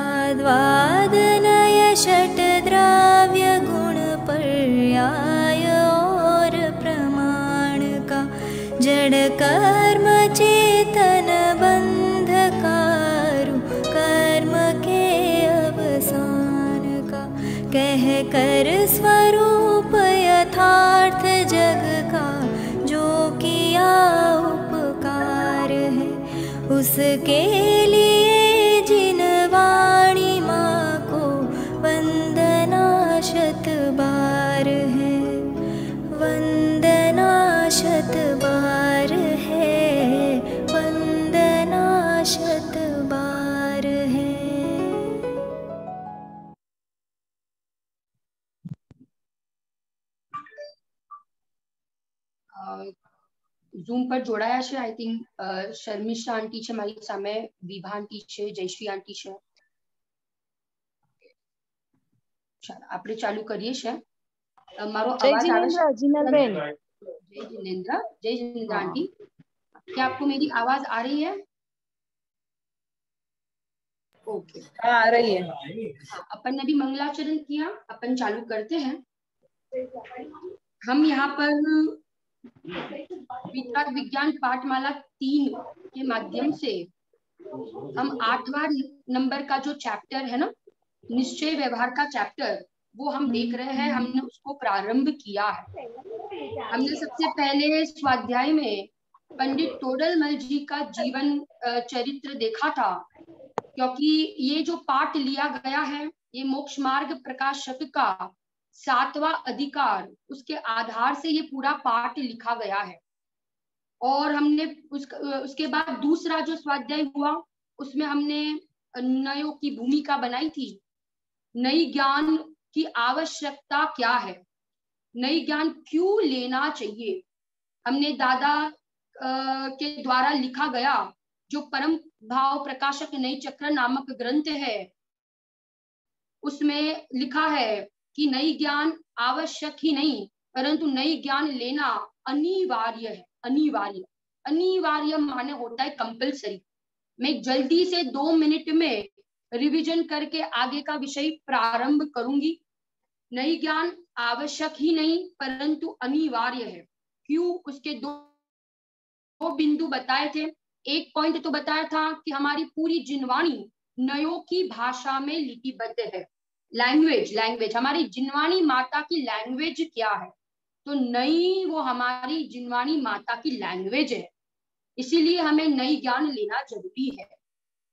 स्याद्वादनय षट्द्राव्य गुण पर्याय और प्रमाण का, जड़ कर्म चेतन बंधकारु कर्म के अवसान का, कह कर स्वरूप यथार्थ जग का जो किया उपकार है, उसके लिए जिन वाणी माँ को वंदना शत बार है, वंदना शत बार है, वंदना शत बार है। ઝૂમ પર જોડાયા છે આઈ થિંક શર્મિષ્ઠા આંટી છે મારી સામે, વિભા આંટી છે, જયશ્રી આંટી છે. ચાલો આપણે ચાલુ કરીએ છે. મારો અવાજ આવે છે? जय जिनेंद्र, जय जिनेंद्र आंटी, क्या आपको मेरी आवाज आ रही है? ओके, आ रही है। हाँ, अपन ने भी मंगलाचरण किया, अपन चालू करते हैं। हम यहाँ पर वितराग विज्ञान पाठमाला 3 के माध्यम से हम 8वां नंबर का जो चैप्टर है ना, निश्चय व्यवहार का चैप्टर, वो हम देख रहे हैं। हमने उसको प्रारंभ किया है। हमने सबसे पहले स्वाध्याय में पंडित तोडरमल जी का जीवन चरित्र देखा था, क्योंकि ये जो पाठ लिया गया है ये मोक्ष मार्ग प्रकाशक का 7वां अधिकार, उसके आधार से ये पूरा पाठ लिखा गया है। और हमने उसके बाद दूसरा जो स्वाध्याय हुआ उसमें हमने नयों की भूमिका बनाई थी। नई ज्ञान की आवश्यकता क्या है, नई ज्ञान क्यों लेना चाहिए। हमने दादा के द्वारा लिखा गया जो परम भाव प्रकाशक नई चक्र नामक ग्रंथ है, उसमें लिखा है कि नई ज्ञान आवश्यक ही नहीं परंतु नई ज्ञान लेना अनिवार्य है। अनिवार्य, अनिवार्य माने होता है कंपल्सरी। मैं जल्दी से 2 मिनट में रिवीजन करके आगे का विषय प्रारंभ करूंगी। नई ज्ञान आवश्यक ही नहीं परंतु अनिवार्य है। क्यों, उसके दो बिंदु बताए थे। एक पॉइंट तो बताया था कि हमारी पूरी जिनवाणी नयों की भाषा में लिपिबद्ध है। लैंग्वेज हमारी जिनवाणी माता की लैंग्वेज क्या है, तो नई वो हमारी जिनवाणी माता की लैंग्वेज है, इसीलिए हमें नई ज्ञान लेना जरूरी है।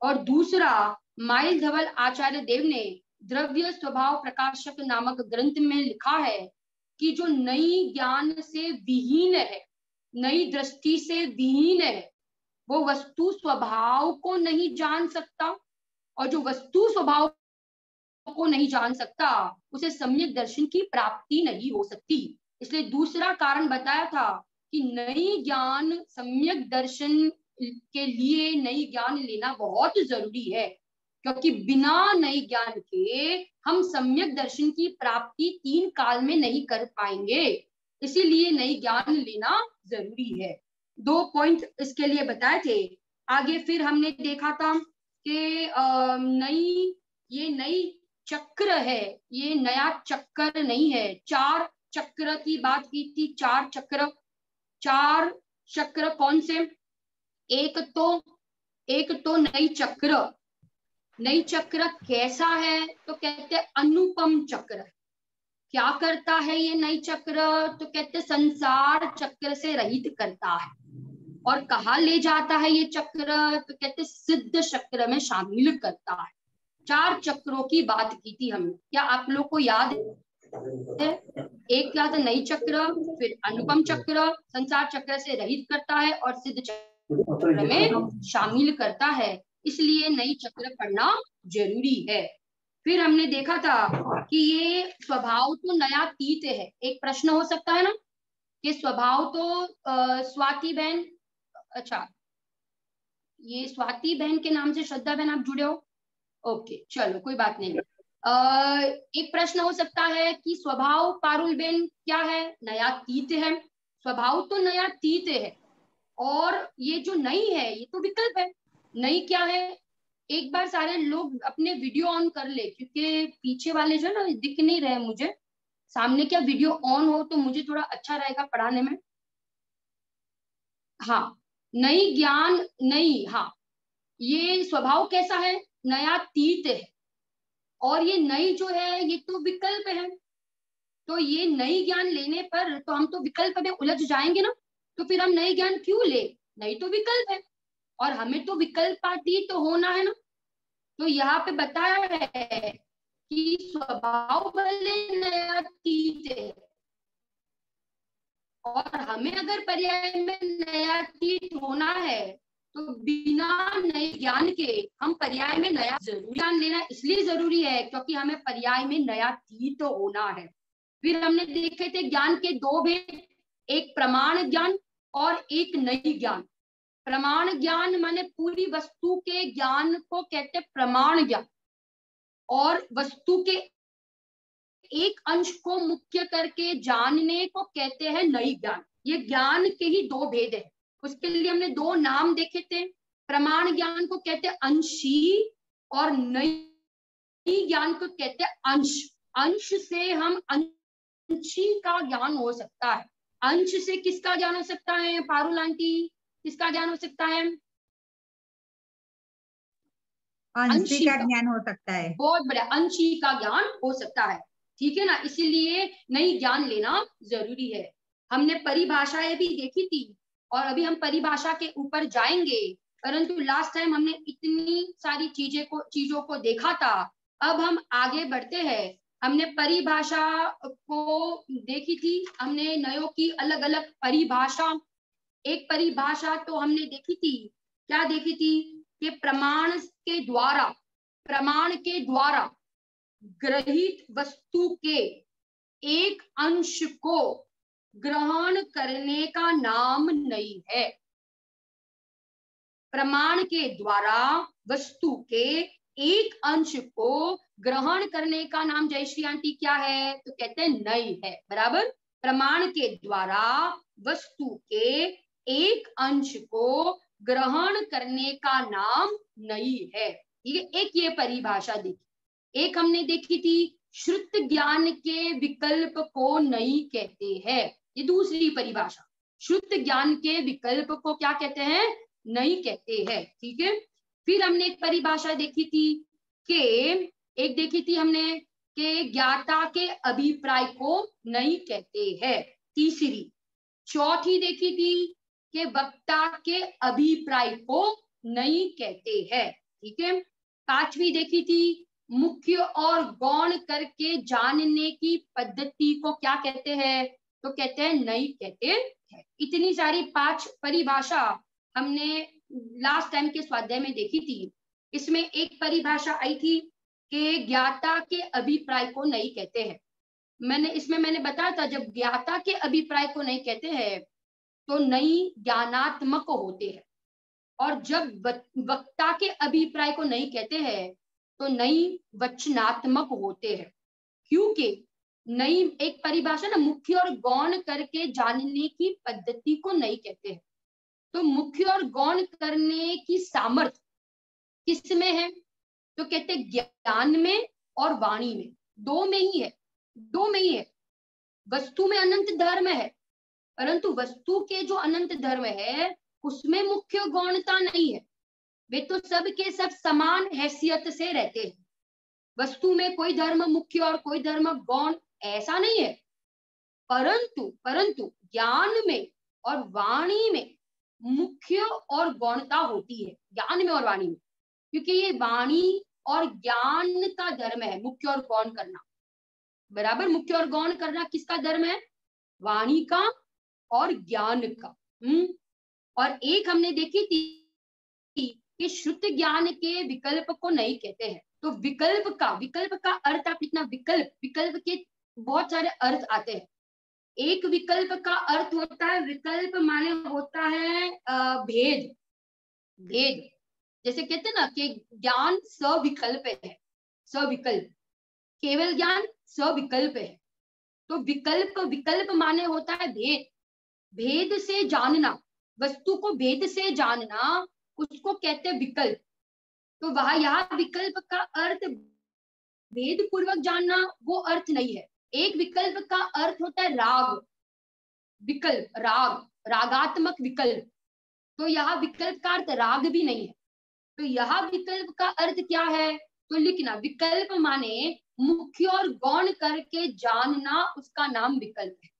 और दूसरा, माइल धवल आचार्य देव ने द्रव्य स्वभाव प्रकाशक नामक ग्रंथ में लिखा है कि जो नई ज्ञान से विहीन है, नई दृष्टि से विहीन है, वो वस्तु स्वभाव को नहीं जान सकता, और जो वस्तु स्वभाव को नहीं जान सकता उसे सम्यक दर्शन की प्राप्ति नहीं हो सकती। इसलिए दूसरा कारण बताया था कि नई ज्ञान, सम्यक दर्शन के लिए नई ज्ञान लेना बहुत जरूरी है, क्योंकि बिना नई ज्ञान के हम सम्यक दर्शन की प्राप्ति 3 काल में नहीं कर पाएंगे, इसीलिए नई ज्ञान लेना जरूरी है। 2 पॉइंट इसके लिए बताए थे। आगे फिर हमने देखा था कि ये नई चक्र है, ये नया चक्र नहीं है। 4 चक्र की बात की थी। 4 चक्र कौन से? एक तो नई चक्र कैसा है, तो कहते अनुपम चक्र। क्या करता है ये नई चक्र, तो कहते संसार चक्र से रहित करता है। और कहाँ ले जाता है ये चक्र, तो कहते सिद्ध चक्र में शामिल करता है। 4 चक्रों की बात की थी हमने, क्या आप लोग को याद है? एक क्या था? नई चक्र, फिर अनुपम चक्र, संसार चक्र से रहित करता है और सिद्ध चक्र में शामिल करता है, इसलिए नई चक्र पढ़ना जरूरी है। फिर हमने देखा था कि ये स्वभाव तो नयातीत है। एक प्रश्न हो सकता है ना कि स्वभाव तो स्वाति बहन, अच्छा ये स्वाति बहन के नाम से श्रद्धा बहन आप जुड़े हो, ओके चलो कोई बात नहीं। एक प्रश्न हो सकता है कि स्वभाव पारुलबेन क्या है? नयातीत है। स्वभाव तो नयातीत है, और ये जो नई है ये तो विकल्प है। नई क्या है? एक बार सारे लोग अपने वीडियो ऑन कर ले, क्योंकि पीछे वाले जो ना दिख नहीं रहे मुझे। सामने क्या वीडियो ऑन हो तो मुझे थोड़ा अच्छा रहेगा पढ़ाने में। हाँ, नई ज्ञान नई, हाँ, ये स्वभाव कैसा है? नयातीत है। और ये नई जो है ये तो विकल्प है। तो ये नई ज्ञान लेने पर तो हम तो विकल्प में उलझ जाएंगे ना। तो फिर हम नई ज्ञान क्यों ले? नई तो विकल्प है, और हमें तो विकल्पातीत तो होना है ना। तो यहाँ पे बताया है कि स्वभाव भले नयातीत है, और हमें अगर पर्याय में नयातीत होना है तो बिना नए ज्ञान के हम पर्याय में नया जरूर ज्ञान लेना इसलिए जरूरी है क्योंकि हमें पर्याय में नयातीत होना है। फिर हमने देखे थे ज्ञान के दो भेद, एक प्रमाण ज्ञान और एक नई ज्ञान। प्रमाण ज्ञान माने पूरी वस्तु के ज्ञान को कहते प्रमाण ज्ञान, और वस्तु के एक अंश को मुख्य करके जानने को कहते हैं नई ज्ञान। ये ज्ञान के ही दो भेद है। उसके लिए हमने दो नाम देखे थे। प्रमाण ज्ञान को कहते हैं अंशी, और नई ज्ञान को कहते हैं अंश। अंश से हम अंशी का ज्ञान हो सकता है। अंश से किसका ज्ञान हो सकता है पारुल आंटी? किसका ज्ञान हो सकता है? अंशी का ज्ञान हो सकता है। बहुत बढ़िया, अंशी का ज्ञान हो सकता है। ठीक है ना, इसीलिए नई ज्ञान लेना जरूरी है। हमने परिभाषाएं भी देखी थी, और अभी हम परिभाषा के ऊपर जाएंगे। परंतु लास्ट टाइम हमने इतनी सारी चीजों को देखा था। अब हम आगे बढ़ते हैं। हमने परिभाषा को देखी थी, हमने नयों की अलग अलग परिभाषा। एक परिभाषा तो हमने देखी थी, क्या देखी थी? कि प्रमाण के द्वारा ग्रहित वस्तु के एक अंश को ग्रहण करने का नाम नई है। प्रमाण के द्वारा वस्तु के एक अंश को ग्रहण करने का नाम जयश्री आंटी क्या है? तो कहते हैं नई है। बराबर, प्रमाण के द्वारा वस्तु के एक अंश को ग्रहण करने का नाम नई है। ठीक है, एक ये परिभाषा देखी। एक हमने देखी थी श्रुत ज्ञान के विकल्प को नई कहते हैं। ये दूसरी परिभाषा, श्रुत ज्ञान के विकल्प को क्या कहते हैं? नई कहते हैं। ठीक है, फिर हमने एक परिभाषा देखी थी हमने कि ज्ञाता के अभिप्राय को नई कहते हैं। तीसरी, चौथी देखी थी कि वक्ता के अभिप्राय को नई कहते हैं। ठीक है, पांचवी देखी थी मुख्य और गौण करके जानने की पद्धति को क्या कहते हैं? तो कहते हैं नई कहते हैं। इतनी सारी 5 परिभाषा हमने लास्ट टाइम के स्वाध्याय में देखी थी। इसमें एक परिभाषा आई थी कि ज्ञाता के अभिप्राय को नई कहते हैं। मैंने बताया था, जब ज्ञाता के अभिप्राय को नई कहते हैं तो नई ज्ञानात्मक होते हैं, और जब वक्ता के अभिप्राय को नई कहते हैं तो नई वचनात्मक होते हैं। क्योंकि नई एक परिभाषा ना, मुख्य और गौण करके जानने की पद्धति को नई कहते हैं। तो मुख्य और गौण करने की सामर्थ्य किस में है? तो कहते हैं ज्ञान में और वाणी में, दो में ही है। वस्तु में अनंत धर्म है, परंतु वस्तु के जो अनंत धर्म है उसमें मुख्य गौणता नहीं है। वे तो सब के सब समान हैसियत से रहते हैं। वस्तु में कोई धर्म मुख्य और कोई धर्म गौण ऐसा नहीं है। परंतु ज्ञान में और वाणी में मुख्य और गौणता होती है, ज्ञान में और वाणी में, क्योंकि ये वाणी और ज्ञान का धर्म है, मुख्य और गौण करना। बराबर, मुख्य और गौण करना किसका धर्म है? वाणी का और ज्ञान का। और एक हमने देखी थी कि श्रुत ज्ञान के विकल्प को नहीं कहते हैं। तो विकल्प का अर्थ आप लिखना, विकल्प के बहुत सारे अर्थ आते हैं। एक विकल्प का अर्थ होता है, विकल्प माने होता है भेद। जैसे कहते हैं ना कि ज्ञान सविकल्प है, सविकल्प। केवल ज्ञान सविकल्प है। तो विकल्प, विकल्प माने होता है भेद, भेद से जानना, वस्तु को भेद से जानना, उसको कहते हैं विकल्प। तो वहां यहाँ विकल्प का अर्थ भेद पूर्वक जानना वो अर्थ नहीं है। एक विकल्प का अर्थ होता है राग, विकल्प, राग, रागात्मक विकल्प। तो यहाँ विकल्प का अर्थ राग भी नहीं है। तो यहाँ विकल्प का अर्थ क्या है तो लिखना, विकल्प माने मुख्य और गौण करके जानना, उसका नाम विकल्प है।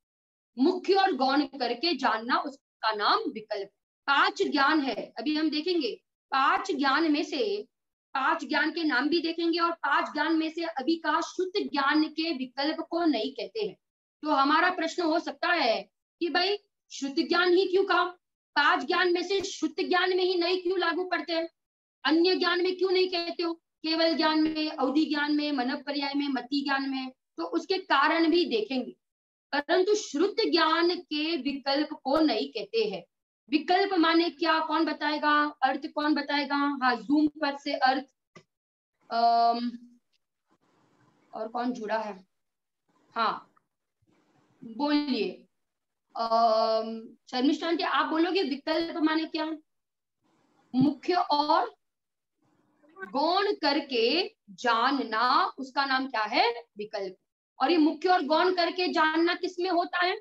मुख्य और गौण करके जानना उसका नाम विकल्प। 5 ज्ञान है, अभी हम देखेंगे 5 ज्ञान में से 5 ज्ञान के नाम भी देखेंगे, और 5 ज्ञान में से अभी कहा शुद्ध ज्ञान के विकल्प को नहीं कहते हैं। तो हमारा प्रश्न हो सकता है कि भाई शुद्ध ज्ञान ही क्यों कहा, 5 ज्ञान में से शुद्ध ज्ञान में ही नहीं क्यों लागू पड़ते हैं, अन्य ज्ञान में क्यों नहीं कहते हो, केवल ज्ञान में, अवधि ज्ञान में, मनः पर्याय में, मति ज्ञान में। तो उसके कारण भी देखेंगे, परंतु शुद्ध ज्ञान के विकल्प को नहीं कहते हैं। विकल्प माने क्या, कौन बताएगा, अर्थ कौन बताएगा? हाँ, जूम पर से अर्थ और कौन जुड़ा है? हाँ बोलिए, शर्मिष्ठा आंटी आप बोलोगे विकल्प माने क्या? मुख्य और गौण करके जानना, उसका नाम क्या है? विकल्प। और ये मुख्य और गौण करके जानना किस में होता है,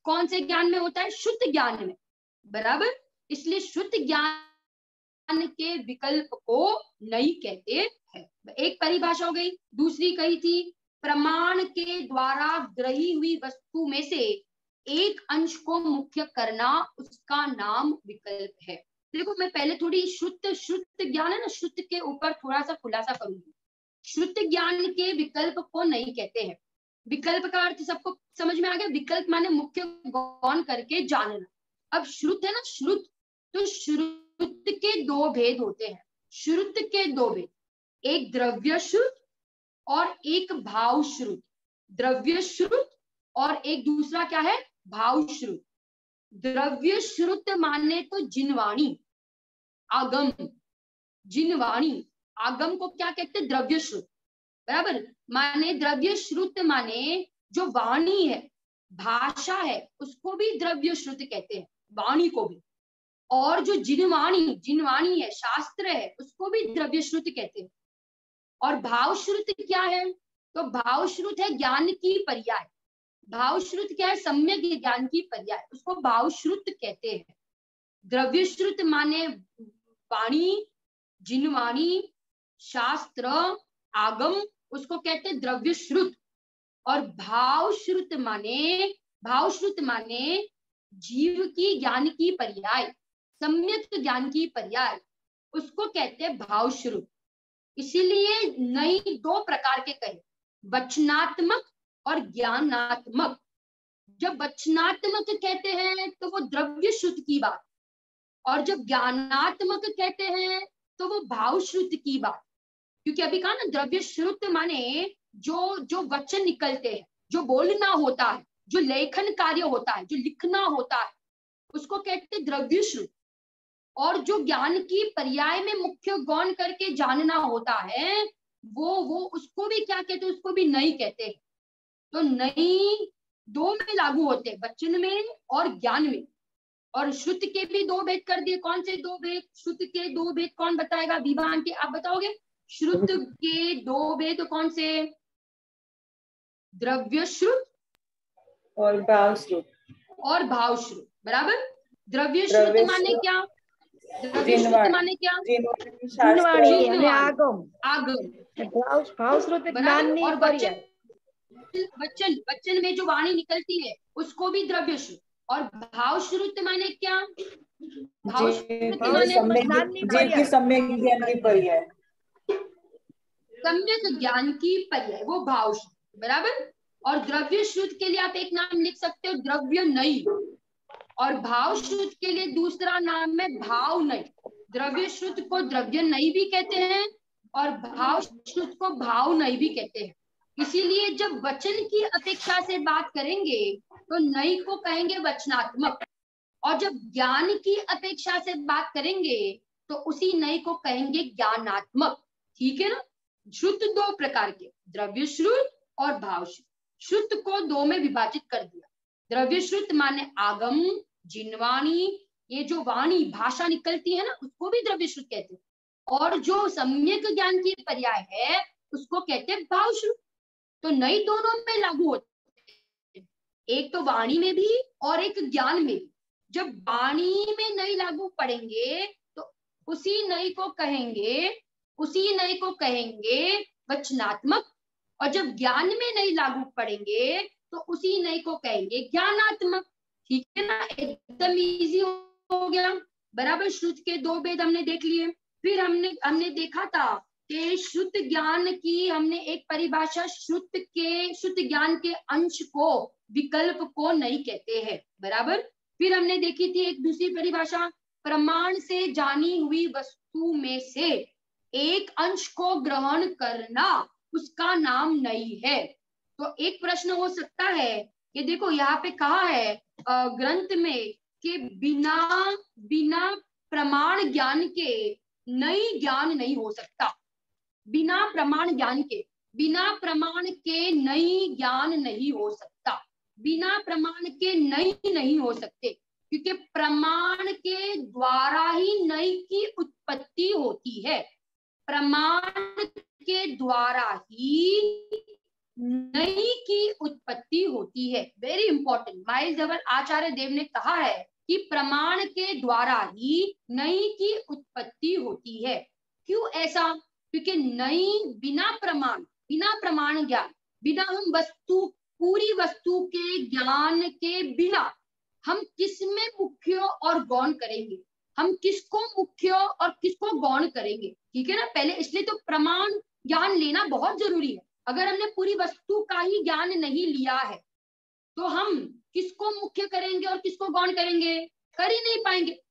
कौन से ज्ञान में होता है? शुद्ध ज्ञान में, बराबर। इसलिए शुद्ध ज्ञान के विकल्प को नहीं कहते हैं। एक परिभाषा हो गई। दूसरी कही थी, प्रमाण के द्वारा ग्रही हुई वस्तु में से एक अंश को मुख्य करना, उसका नाम विकल्प है। देखो मैं पहले थोड़ी शुद्ध ज्ञान है ना, शुद्ध के ऊपर थोड़ा सा खुलासा करूंगी। शुद्ध ज्ञान के विकल्प को नहीं कहते हैं। विकल्प का अर्थ सबको समझ में आ गया? विकल्प माने मुख्य गौण करके जानना। अब श्रुत है ना, श्रुत, तो श्रुत के 2 भेद होते हैं। श्रुत के 2 भेद, एक द्रव्य श्रुत और एक भाव श्रुत। द्रव्य श्रुत और एक दूसरा क्या है? भाव श्रुत। द्रव्य श्रुत माने तो जिनवाणी, आगम, जिनवाणी, आगम को क्या कहते हैं? द्रव्य श्रुत, बराबर। माने द्रव्य श्रुत माने जो वाणी है, भाषा है, उसको भी द्रव्य श्रुत कहते हैं, वाणी को भी। और जो जिनवाणी, जिनवाणी है, शास्त्र है, उसको भी द्रव्य श्रुत कहते हैं। और भाव श्रुत क्या है? तो भाव श्रुत है ज्ञान की पर्याय। भाव श्रुत क्या है? सम्यक ज्ञान की पर्याय, उसको भाव श्रुत कहते हैं। द्रव्य श्रुत माने वाणी, जिनवाणी, शास्त्र, आगम, उसको कहते हैं द्रव्य श्रुत। और भाव श्रुत माने जीव की ज्ञान की पर्याय, सम्यक ज्ञान की पर्याय, उसको कहते हैं भाव श्रुत। इसीलिए नई 2 प्रकार के कहे, वचनात्मक और ज्ञानात्मक। जब वचनात्मक कहते हैं तो वो द्रव्य श्रुत की बात, और जब ज्ञानात्मक कहते हैं तो वो भाव श्रुत की बात। क्योंकि अभी कहा ना, द्रव्य श्रुत माने जो वचन निकलते हैं, जो बोलना होता है, जो लेखन कार्य होता है, जो लिखना होता है, उसको कहते हैं द्रव्य श्रुत। और जो ज्ञान की पर्याय में मुख्य गौण करके जानना होता है, वो उसको भी क्या कहते हैं? उसको भी नहीं कहते हैं। तो नहीं 2 में लागू होते हैं, वचन में और ज्ञान में। और श्रुत के भी 2 भेद कर दिए। कौन से 2 भेद? श्रुत के 2 भेद कौन बताएगा? विभा आंटी आप बताओगे? श्रुत के 2 भेद कौन से? द्रव्य श्रुत और भाव श्रुत। और भाव श्रुत, बराबर। द्रव्य श्रुत माने क्या? द्रव्य श्रुत माने क्या? जिनवाणी, आगम, आगम। भाव श्रुत ज्ञान की पर्याय। वचन में जो वाणी निकलती है उसको भी द्रव्य श्रुत। और भाव श्रुत माने क्या? भाव श्रुत माने सम्यक ज्ञान की पर्याय, सम्यक ज्ञान की पर्याय, वो भाव श्रुत, बराबर। और द्रव्य श्रुत के लिए आप एक नाम लिख सकते हो, द्रव्य नई। और भाव श्रुत के लिए दूसरा नाम है भाव नई। द्रव्य श्रुत को द्रव्य नई भी कहते हैं और भाव श्रुत को भाव नई भी कहते हैं। इसीलिए जब वचन की अपेक्षा से बात करेंगे तो नई को कहेंगे वचनात्मक, और जब ज्ञान की अपेक्षा से बात करेंगे तो उसी नई को कहेंगे ज्ञानात्मक। ठीक है ना? श्रुत 2 प्रकार के, द्रव्य श्रुत और भाव श्रुत। श्रुत को दो में विभाजित कर दिया। द्रव्य श्रुत माने आगम, जिनवाणी, ये जो वाणी भाषा निकलती है ना, उसको भी द्रव्य श्रुत कहते हैं। और जो सम्यक ज्ञान की पर्याय है उसको कहते हैं भाव श्रुत। तो नई दोनों में लागू होते हैं, एक तो वाणी में भी और एक ज्ञान में भी। जब वाणी में नई लागू पड़ेंगे तो उसी नई को कहेंगे वचनात्मक, और जब ज्ञान में नई लागू पड़ेंगे तो उसी नई को कहेंगे ज्ञानात्मक। ठीक है ना, एकदम इजी हो गया। बराबर, श्रुत के दो भेद हमने देख लिए। फिर हमने देखा था कि शुद्ध ज्ञान की हमने एक परिभाषा, शुद्ध ज्ञान के अंश को, विकल्प को नहीं कहते हैं। बराबर, फिर हमने देखी थी एक दूसरी परिभाषा, प्रमाण से जानी हुई वस्तु में से एक अंश को ग्रहण करना, उसका नाम नहीं है। तो एक प्रश्न हो सकता है कि देखो यहाँ पे कहा है ग्रंथ में कि बिना प्रमाण ज्ञान के नई ज्ञान नहीं हो सकता। बिना प्रमाण के नई ज्ञान नहीं हो सकता। बिना प्रमाण के नई नहीं हो सकते, क्योंकि प्रमाण के द्वारा ही नई की उत्पत्ति होती है। प्रमाण के द्वारा ही नई की उत्पत्ति होती है। वेरी इंपॉर्टेंट, माइल्स डबल आचार्य देव ने कहा है कि प्रमाण के द्वारा ही नई की उत्पत्ति होती है। क्यों ऐसा? क्योंकि नई बिना प्रमाण ज्ञान, बिना हम पूरी वस्तु के ज्ञान के बिना हम किसमें मुख्य और गौण करेंगे, हम किसको मुख्य और किसको गौण करेंगे। ठीक है ना, पहले इसलिए तो प्रमाण ज्ञान लेना बहुत जरूरी है। अगर हमने पूरी वस्तु का ही ज्ञान नहीं लिया है तो हम किसको मुख्य करेंगे और किसको गौण करेंगे, कर ही नहीं पाएंगे।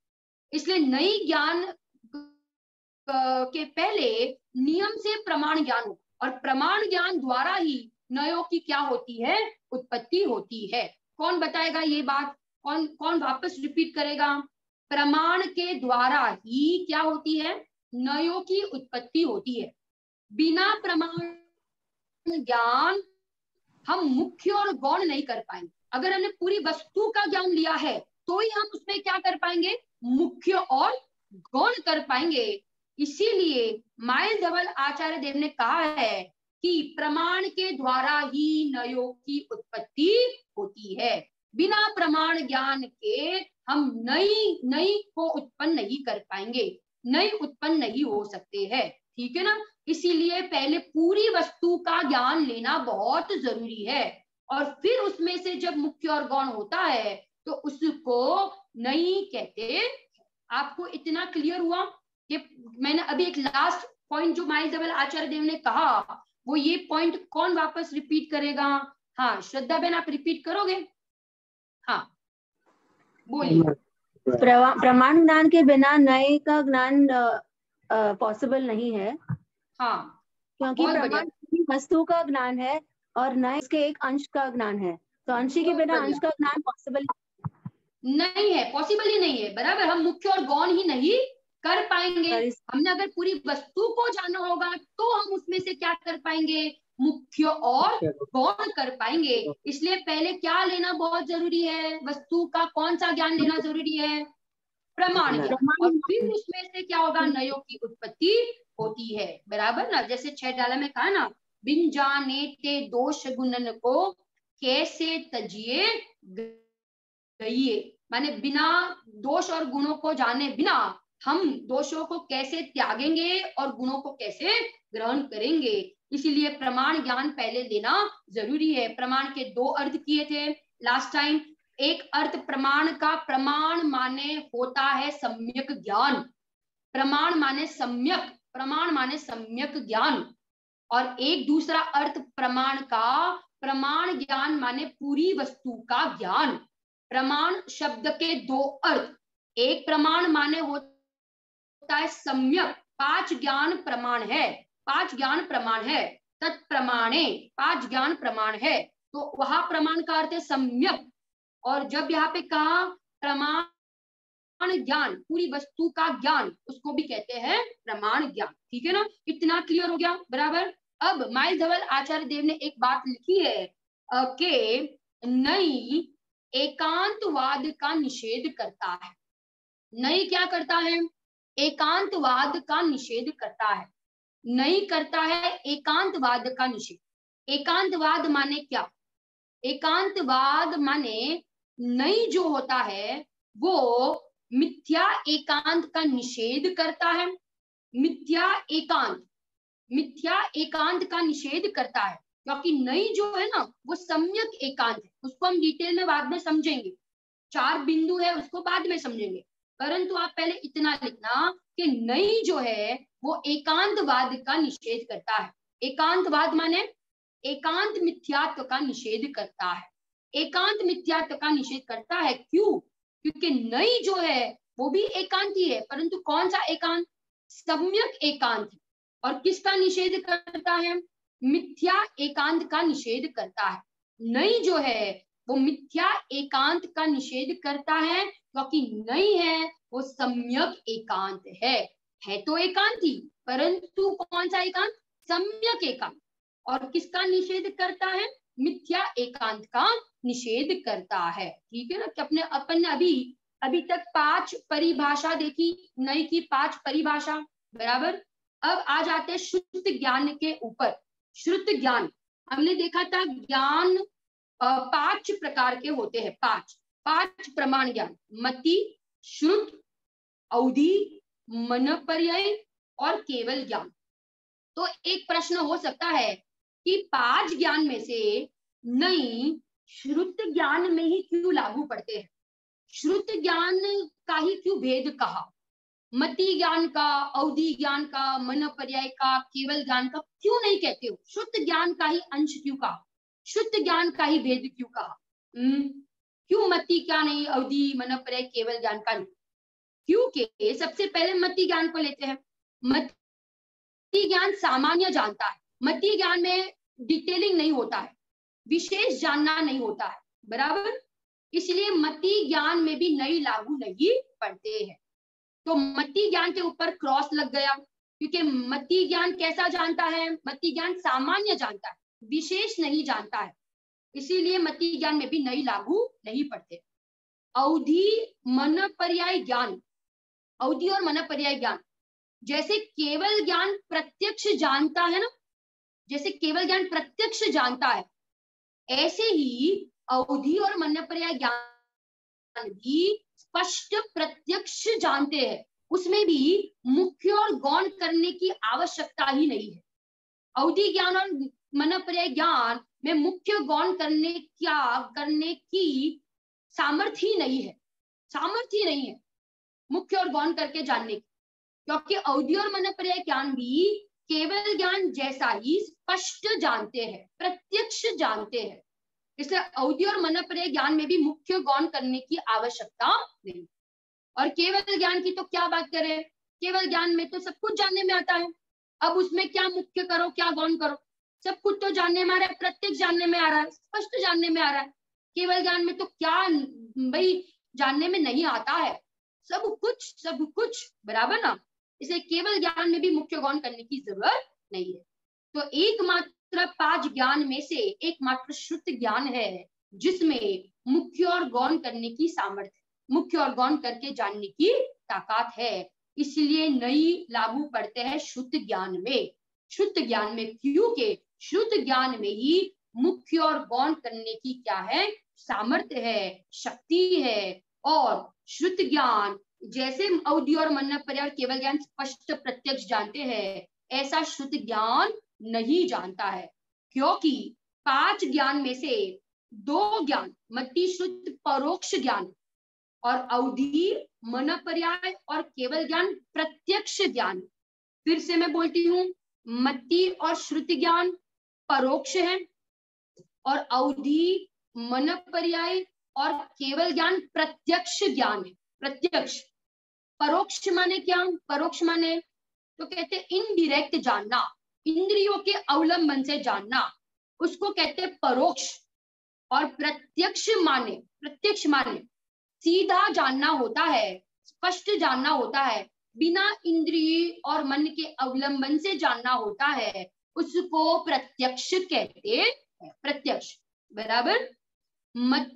इसलिए नई ज्ञान के पहले नियम से प्रमाण ज्ञान हो, और प्रमाण ज्ञान द्वारा ही नयों की क्या होती है, उत्पत्ति होती है। कौन बताएगा ये बात? कौन वापस रिपीट करेगा? प्रमाण के द्वारा ही क्या होती है, नयों की उत्पत्ति होती है। बिना प्रमाण ज्ञान हम मुख्य और गौण नहीं कर पाएंगे। अगर हमने पूरी वस्तु का ज्ञान लिया है तो ही हम उसमें क्या कर पाएंगे, मुख्य और गौण कर पाएंगे। इसीलिए माइल्स डबल आचार्य देव ने कहा है कि प्रमाण के द्वारा ही नयों की उत्पत्ति होती है। बिना प्रमाण ज्ञान के हम नई को उत्पन्न नहीं कर पाएंगे, नई उत्पन्न नहीं हो सकते हैं। ठीक है ना, इसीलिए पहले पूरी वस्तु का ज्ञान लेना बहुत जरूरी है, और फिर उसमें से जब मुख्य और गौण होता है तो उसको नई कहते। आपको इतना क्लियर हुआ कि मैंने अभी एक लास्ट पॉइंट जो माइल्स डबल आचार्य देव ने कहा, वो ये पॉइंट कौन वापस रिपीट करेगा? हाँ, श्रद्धा बहन आप रिपीट करोगे? हाँ बोलिए। प्रमाण ज्ञान के बिना नए का ज्ञान पॉसिबल नहीं है। हाँ, क्योंकि प्रमाण वस्तु का ज्ञान है और नए इसके एक अंश का ज्ञान है, तो अंश के बिना अंश का ज्ञान पॉसिबल नहीं है, पॉसिबल ही नहीं है। बराबर, हम मुख्य और गौण ही नहीं कर पाएंगे। हमने अगर पूरी वस्तु को जाना होगा तो हम उसमें से क्या कर पाएंगे, मुख्य और गौण कर पाएंगे। इसलिए पहले क्या लेना बहुत जरूरी है, वस्तु का कौन सा ज्ञान लेना जरूरी है, प्रमाण ज्ञान, और फिर उसमें से क्या होगा, नयों की उत्पत्ति होती है। बराबर ना, जैसे 6 डाला में कहा ना, बिन जाने ते दोष गुणन को कैसे तजिए गइए, माने बिना दोष और गुणों को जाने बिना हम दोषों को कैसे त्यागेंगे और गुणों को कैसे ग्रहण करेंगे। इसीलिए प्रमाण ज्ञान पहले लेना जरूरी है। प्रमाण के 2 अर्थ किए थे लास्ट टाइम। एक अर्थ प्रमाण का, प्रमाण माने होता है सम्यक ज्ञान, प्रमाण माने सम्यक ज्ञान। और एक दूसरा अर्थ प्रमाण का, प्रमाण ज्ञान माने पूरी वस्तु का ज्ञान। प्रमाण शब्द के 2 अर्थ, एक प्रमाण माने होता है सम्यक, 5 ज्ञान प्रमाण है, 5 ज्ञान प्रमाण है, तत्प्रमाणे 5 ज्ञान प्रमाण है, तो वहां प्रमाण का अर्थ है सम्यक। और जब यहाँ पे कहा प्रमाण ज्ञान, पूरी वस्तु का ज्ञान, उसको भी कहते हैं प्रमाण ज्ञान। ठीक है ना, इतना क्लियर हो गया? बराबर। अब माइल धवल आचार्य देव ने एक बात लिखी है कि नई एकांतवाद का निषेध करता है। नई क्या करता है? एकांतवाद का निषेध करता है। नई करता है एकांतवाद का निषेध। एकांतवाद माने क्या? एकांतवाद माने नई जो होता है वो मिथ्या एकांत का निषेध करता है। मिथ्या एकांत का निषेध करता है, क्योंकि नई जो है ना वो सम्यक एकांत है। उसको हम डिटेल में बाद में समझेंगे, 4 बिंदु है उसको बाद में समझेंगे, परंतु आप पहले इतना लिखना कि नई जो है वो एकांतवाद का निषेध करता है। एकांतवाद माने एकांत मिथ्यात्व का निषेध करता है। एकांत मिथ्यात्व का निषेध करता है क्यों? क्योंकि नई जो है वो भी एकांत ही है, परंतु कौन सा एकांत? सम्यक एकांत। और किसका निषेध करता है? मिथ्या एकांत का निषेध करता है। नई जो है वो मिथ्या एकांत का निषेध करता है, क्योंकि नई है वो सम्यक एकांत है तो एकांत ही, परंतु कौन सा एकांत? सम्यक एकांत। और किसका निषेध करता है? मिथ्या एकांत का निषेध करता है। ठीक है ना? कि अपन ने अभी तक 5 परिभाषा देखी, नई की 5 परिभाषा, बराबर। अब आ जाते हैं शुद्ध ज्ञान के ऊपर। शुद्ध ज्ञान हमने देखा था, ज्ञान 5 प्रकार के होते हैं। 5 प्रमाण ज्ञान: मति, श्रुत, अवधि, मनपर्यय और केवल ज्ञान। तो एक प्रश्न हो सकता है कि 5 ज्ञान में से नई श्रुत ज्ञान में ही क्यों लागू पड़ते हैं? श्रुत ज्ञान का ही क्यों भेद कहा? मति ज्ञान का, अवधि ज्ञान का, मनपर्यय का, केवल ज्ञान का क्यों नहीं कहते हो? शुद्ध ज्ञान का ही अंश क्यों कहा? शुद्ध ज्ञान का ही भेद क्यों कहा? क्यों मति क्या नहीं, अवधि, मनपर्यय, केवल ज्ञान का नहीं? क्योंकि सबसे पहले मति ज्ञान को लेते हैं। मति ज्ञान सामान्य जानता है। मति ज्ञान में डिटेलिंग नहीं होता है, विशेष जानना नहीं होता है, बराबर। इसलिए मति ज्ञान में भी नई लागू नहीं पड़ते हैं। तो मति ज्ञान के ऊपर क्रॉस लग गया, क्योंकि मति ज्ञान कैसा जानता है? मति ज्ञान सामान्य जानता है, विशेष नहीं जानता है, इसीलिए मति ज्ञान में भी नई लागू नहीं पड़ते। अवधि, मनपर्याय ज्ञान, अवधि और मनपर्याय ज्ञान, जैसे केवल ज्ञान प्रत्यक्ष जानता है ना, जैसे केवल ज्ञान प्रत्यक्ष जानता है, ऐसे ही अवधि और मनपर्याय ज्ञान भी स्पष्ट प्रत्यक्ष जानते हैं। उसमें भी मुख्य और गौण करने की आवश्यकता ही नहीं है। अवधि ज्ञान और मनपर्याय ज्ञान में मुख्य गौण करने की सामर्थ्य ही नहीं है, मुख्य और गौण करके जानने की, क्योंकि अवधि और मनपर्याय ज्ञान भी केवल ज्ञान जैसा ही स्पष्ट जानते हैं, प्रत्यक्ष जानते हैं। इसलिए अवधि और मनपर्याय ज्ञान में भी मुख्य गौण करने की आवश्यकता नहीं। और केवल ज्ञान की तो क्या बात करें, केवल ज्ञान में तो सब कुछ जानने में आता है। अब उसमें क्या मुख्य करो, क्या गौण करो, सब कुछ तो जानने में आ रहा है, प्रत्यक्ष जानने में आ रहा है, स्पष्ट जानने में आ रहा है। केवल ज्ञान में तो क्या भाई जानने में नहीं आता है, सब कुछ, बराबर ना। इसे केवल ज्ञान में भी मुख्य गौण करने की जरूरत नहीं है। तो एकमात्र 5 ज्ञान में से एकमात्र शुद्ध ज्ञान है जिसमें मुख्य और गौण करने की सामर्थ्य, मुख्य और गौण करके जानने की ताकत है। इसलिए नई लागू पड़ते हैं शुद्ध ज्ञान में। शुद्ध ज्ञान में क्योंकि शुद्ध ज्ञान में ही मुख्य और गौण करने की क्या है? सामर्थ्य है, शक्ति है। और शुद्ध ज्ञान जैसे अवधि और मनपर्याय और केवल ज्ञान स्पष्ट प्रत्यक्ष जानते हैं, ऐसा शुद्ध ज्ञान नहीं जानता है, क्योंकि 5 ज्ञान में से 2 ज्ञान मति शुद्ध परोक्ष ज्ञान और अवधि, मनपर्याय और केवल ज्ञान प्रत्यक्ष ज्ञान। फिर से मैं बोलती हूँ, मति और श्रुति ज्ञान परोक्ष है और अवधि, मनपर्याय और केवल ज्ञान प्रत्यक्ष ज्ञान है। प्रत्यक्ष। परोक्ष माने क्या? परोक्ष माने तो कहते इनडायरेक्ट जानना, इंद्रियों के अवलंबन से जानना, उसको कहते परोक्ष। और प्रत्यक्ष माने सीधा जानना होता है, स्पष्ट जानना होता है, बिना इंद्रिय और मन के अवलंबन से जानना होता है। उसको प्रत्यक्ष कहते हैं, प्रत्यक्ष। बराबर।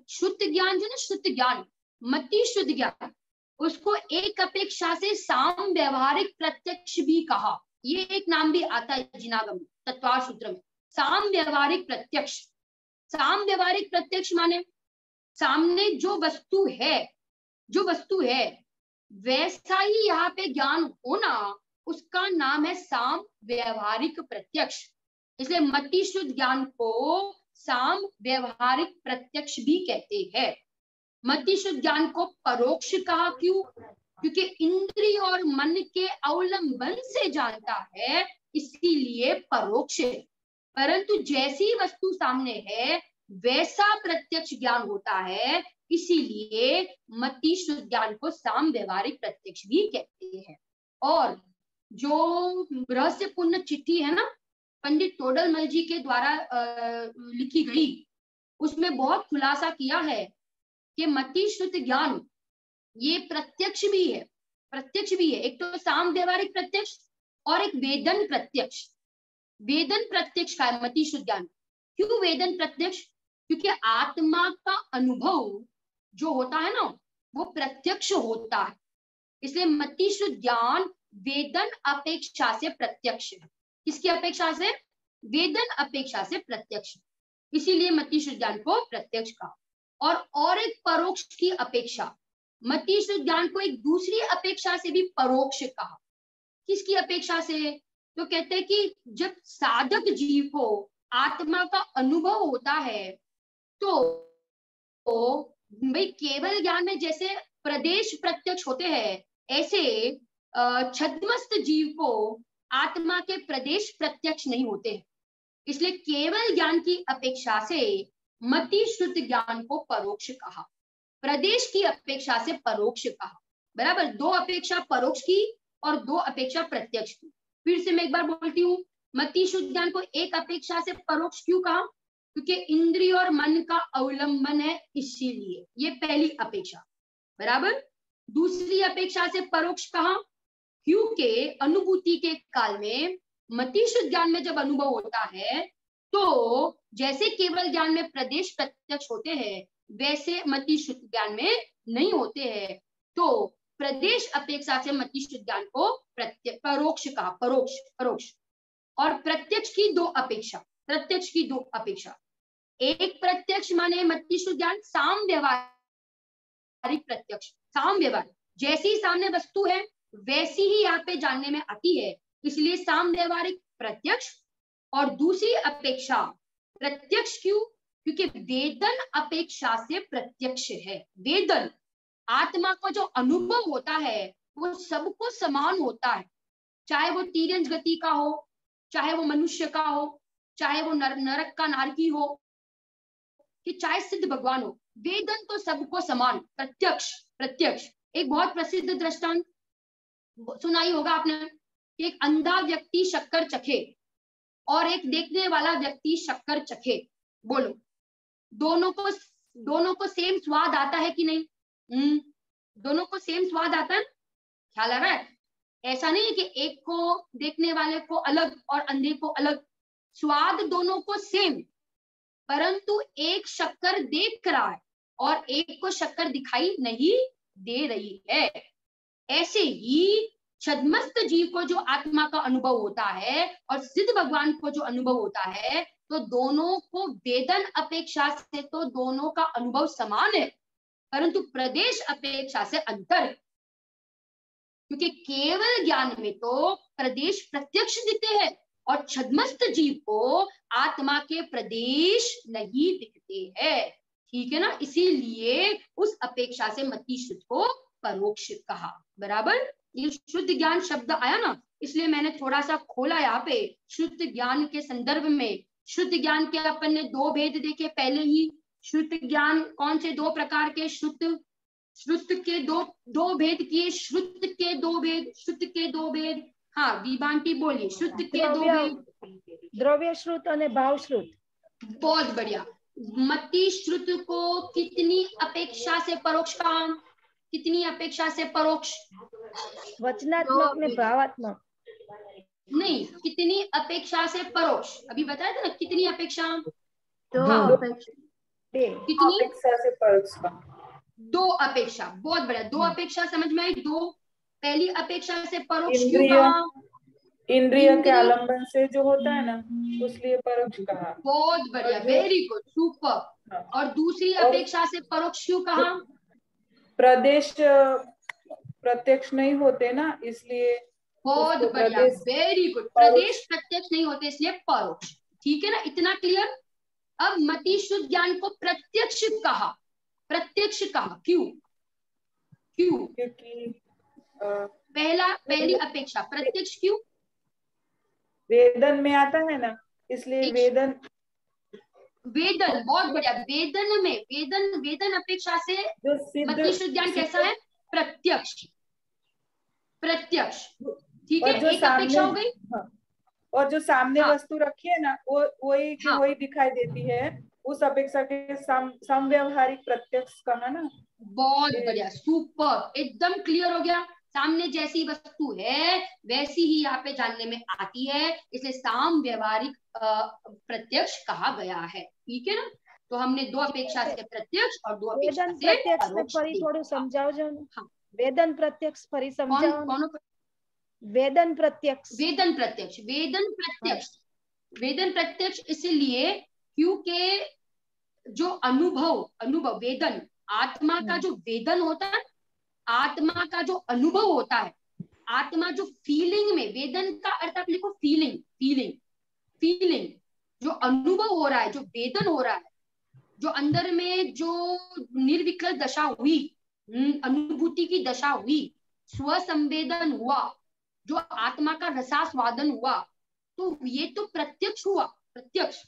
शुद्ध ज्ञान जो ना, शुद्ध ज्ञान, मति शुद्ध ज्ञान, उसको एक अपेक्षा से साम व्यवहारिक प्रत्यक्ष भी कहा। ये एक नाम भी आता है जिनागम तत्वार सूत्र में, साम व्यवहारिक प्रत्यक्ष। साम व्यवहारिक प्रत्यक्ष माने सामने जो वस्तु है वैसा ही यहाँ पे ज्ञान होना, उसका नाम है साम व्यवहारिक प्रत्यक्ष। इसलिए मति शुद्ध ज्ञान को साम व्यवहारिक प्रत्यक्ष भी कहते हैं। मति शुद्ध ज्ञान को परोक्ष कहा, क्यों? क्योंकि इंद्रिय और मन के अवलंबन से जानता है, इसीलिए परोक्ष है। परंतु जैसी वस्तु सामने है वैसा प्रत्यक्ष ज्ञान होता है, इसीलिए मति शुद्ध ज्ञान को साम व्यवहारिक प्रत्यक्ष भी कहते हैं। और जो रहस्यपूर्ण चिट्ठी है ना, पंडित टोडरमल जी के द्वारा लिखी गई, उसमें बहुत खुलासा किया है कि मति शुद्ध ज्ञान ये प्रत्यक्ष भी है, प्रत्यक्ष भी है। एक तो साम व्यवहारिक प्रत्यक्ष और एक वेदन प्रत्यक्ष। वेदन प्रत्यक्ष का है मति शुद्ध ज्ञान। क्यों वेदन प्रत्यक्ष? क्योंकि आत्मा का अनुभव जो होता है ना, वो प्रत्यक्ष होता है, इसलिए मति शुद्ध ज्ञान वेदन अपेक्षा से प्रत्यक्ष है। किसकी अपेक्षा से? वेदन अपेक्षा से प्रत्यक्ष, इसीलिए मति शुद्ध ज्ञान को प्रत्यक्ष कहा। और एक परोक्ष की अपेक्षा, मति शुद्ध ज्ञान को एक दूसरी अपेक्षा से भी परोक्ष कहा। किसकी अपेक्षा से? तो कहते हैं कि जब साधक जीव को आत्मा का अनुभव होता है तो भाई केवल ज्ञान में जैसे प्रदेश प्रत्यक्ष होते हैं, ऐसे छद्मस्त जीव को आत्मा के प्रदेश प्रत्यक्ष नहीं होते हैं। इसलिए केवल ज्ञान की अपेक्षा से मति शुद्ध ज्ञान को परोक्ष कहा, प्रदेश की अपेक्षा से परोक्ष कहा। बराबर। दो अपेक्षा परोक्ष की और दो अपेक्षा प्रत्यक्ष की। फिर से मैं एक बार बोलती हूँ, मति शुद्ध ज्ञान को एक अपेक्षा से परोक्ष क्यों कहा? क्योंकि इंद्रिय और मन का अवलंबन है, इसीलिए। ये पहली अपेक्षा। बराबर। दूसरी अपेक्षा से परोक्ष कहा क्योंकि अनुभूति के काल में मति शुद्ध ज्ञान में जब अनुभव होता है तो जैसे केवल ज्ञान में प्रदेश प्रत्यक्ष होते हैं, वैसे मति शुद्ध ज्ञान में नहीं होते हैं। तो प्रदेश अपेक्षा से मति शुद्ध ज्ञान को परोक्ष कहा, परोक्ष। और प्रत्यक्ष की दो अपेक्षा, प्रत्यक्ष की दो अपेक्षा। एक प्रत्यक्ष माने मति शुद्ध ज्ञान साम व्यवहारिक प्रत्यक्ष। साम व्यवहार, जैसी सामने वस्तु है वैसी ही यहाँ पे जानने में आती है, इसलिए साम व्यवहारिक प्रत्यक्ष। और दूसरी अपेक्षा प्रत्यक्ष क्यों? क्योंकि वेदन अपेक्षा से प्रत्यक्ष है। वेदन, आत्मा का जो अनुभव होता है वो सबको समान होता है, चाहे वो तिर्यंच गति का हो, चाहे वो मनुष्य का हो, चाहे वो नरक का नारकी हो, कि चाहे सिद्ध भगवान हो। वेदन तो सबको समान, प्रत्यक्ष। एक बहुत प्रसिद्ध दृष्टांत सुनाई होगा आपने कि एक अंधा व्यक्ति शक्कर चखे और एक देखने वाला व्यक्ति शक्कर चखे। बोलो, दोनों को सेम स्वाद आता है कि नहीं? दोनों को सेम स्वाद आता है, ख्याल आ रहा है? ऐसा नहीं है कि एक को देखने वाले को अलग और अंधे को अलग, स्वाद दोनों को सेम, परंतु एक शक्कर देख रहा है और एक को शक्कर दिखाई नहीं दे रही है। ऐसे ही छद्मस्त जीव को जो आत्मा का अनुभव होता है और सिद्ध भगवान को जो अनुभव होता है, तो दोनों को वेदन अपेक्षा से तो दोनों का अनुभव समान है, परंतु प्रदेश अपेक्षा से अंतर है। क्योंकि केवल ज्ञान में तो प्रदेश प्रत्यक्ष दिखते हैं और छद्मस्त जीव को आत्मा के प्रदेश नहीं दिखते हैं। ठीक है ना? इसीलिए उस अपेक्षा से मति शुद्ध को परोक्ष कहा। बराबर। ये शुद्ध ज्ञान शब्द आया ना, इसलिए मैंने थोड़ा सा खोला यहाँ पे। शुद्ध ज्ञान के संदर्भ में शुद्ध ज्ञान के अपन ने दो भेद देखे पहले ही। शुद्ध ज्ञान कौन से? दो प्रकार के। श्रुत के दो भेद किए, श्रुत के दो भेद, श्रुत के दो भेद। हाँ विभांति बोलिए, शुद्ध के दो भेद। द्रव्य श्रुत और भाव श्रुत। बहुत बढ़िया। मति श्रुत को कितनी अपेक्षा से परोक्ष कहा? कितनी अपेक्षा से परोक्ष? वचनात्मक ने भावात्मक। नहीं, कितनी अपेक्षा से परोक्ष, अभी बताया था ना, कितनी अपेक्षा, तो कितनी अपेक्षा से परोक्ष का, 2 अपेक्षा। बहुत बढ़िया, 2 अपेक्षा समझ में आई। 2 पहली अपेक्षा से परोक्ष क्यों इंद्रिय कहा? इंद्रिय के आलंबन से जो होता है ना, इसलिए परोक्ष कहा। बहुत बढ़िया, वेरी गुड, सुपर। और दूसरी अपेक्षा से परोक्ष क्यों कहा? प्रदेश प्रत्यक्ष नहीं होते ना, इसलिए बहुत बढ़िया, वेरी गुड, प्रदेश प्रत्यक्ष नहीं होते इसलिए परोक्ष। ठीक है ना, इतना क्लियर। अब मति शुद्ध ज्ञान को प्रत्यक्ष कहा। प्रत्यक्ष कहा क्यों? क्यों? क्योंकि पहली अपेक्षा प्रत्यक्ष क्यों? वेदन में आता है ना, इसलिए वेदन। बहुत बढ़िया, वेदन में, वेदन अपेक्षा से मति शुद्ध ज्ञान कैसा है? प्रत्यक्ष। ठीक है, एक अपेक्षा हो गई। और जो सामने वस्तु रखी है ना, वो वही की वही दिखाई देती है, उस अपेक्षा के समव्यवहारिक प्रत्यक्ष कहा ना। बहुत बढ़िया, सुपर, एकदम क्लियर हो गया। सामने जैसी वस्तु है वैसी ही यहाँ पे जानने में आती है, इसलिए साम व्यवहारिक प्रत्यक्ष कहा गया है। ठीक है ना, तो हमने 2 अपेक्षा से प्रत्यक्ष और 2 अपेक्षा से परोक्ष थोड़ू समझाओ। वेदन प्रत्यक्ष फरी समझाओ। कौन? वेदन प्रत्यक्ष। वेदन प्रत्यक्ष इसलिए क्योंकि जो अनुभव वेदन, आत्मा का जो वेदन होता है, आत्मा का जो अनुभव होता है, आत्मा जो फीलिंग में, वेदन का अर्थ आप लिखो फीलिंग, जो अनुभव हो रहा है, जो वेदन हो रहा है, जो अंदर में जो निर्विकल्प दशा हुई, अनुभूति की दशा हुई, स्वसंवेदन हुआ, जो आत्मा का रसास्वादन हुआ, तो ये तो प्रत्यक्ष हुआ। प्रत्यक्ष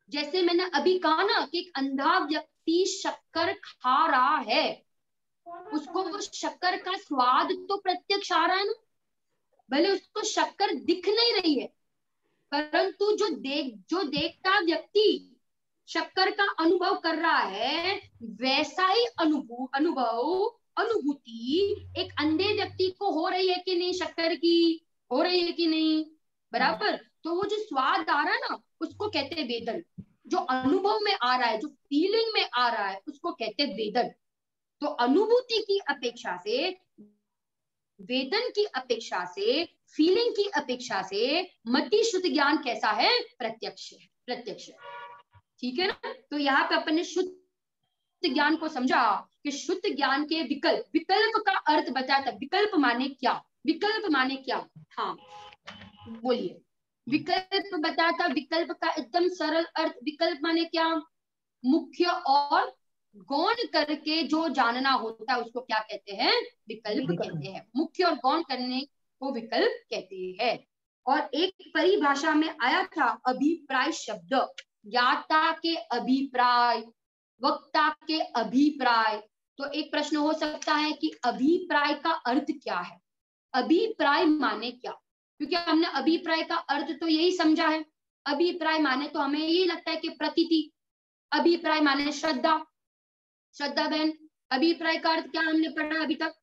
जैसे मैंने अभी कहा ना कि एक अंधा व्यक्ति शक्कर खा रहा है, उसको वो शक्कर का स्वाद तो प्रत्यक्ष आ रहा है ना, भले उसको शक्कर दिख नहीं रही है, परंतु जो देखता व्यक्ति शक्कर का अनुभव कर रहा है, वैसा ही अनुभूति एक अंधे व्यक्ति को हो रही है कि नहीं, शक्कर की हो रही है कि नहीं, बराबर। तो वो जो स्वाद आ रहा है ना, उसको कहते हैं वेदन। जो अनुभव में आ रहा है, जो फीलिंग में आ रहा है, उसको कहते हैं वेदन। तो अनुभूति की अपेक्षा से, वेदन की अपेक्षा से, फीलिंग की अपेक्षा से मति शुद्ध ज्ञान कैसा है? प्रत्यक्ष। ठीक है ना, तो यहाँ पे अपन ने शुद्ध ज्ञान को समझा कि शुद्ध ज्ञान के विकल्प का अर्थ बताया था। विकल्प माने क्या? हाँ बोलिए। विकल्प बताया था। विकल्प का एकदम सरल अर्थ, विकल्प माने क्या? मुख्य और गौण करके जो जानना होता है उसको क्या कहते हैं? विकल्प कहते हैं। मुख्य और गौण करने को विकल्प कहते हैं। और एक परिभाषा में आया था अभिप्राय शब्द, ज्ञाता के अभिप्राय, वक्ता के अभिप्राय। तो एक प्रश्न हो सकता है कि अभिप्राय का अर्थ क्या है? अभिप्राय माने क्या? क्योंकि हमने अभिप्राय का अर्थ तो यही समझा है। अभिप्राय माने तो हमें यही लगता है कि प्रतीति। अभिप्राय माने श्रद्धा बहन, अभिप्राय का अर्थ क्या हमने पढ़ा अभी तक?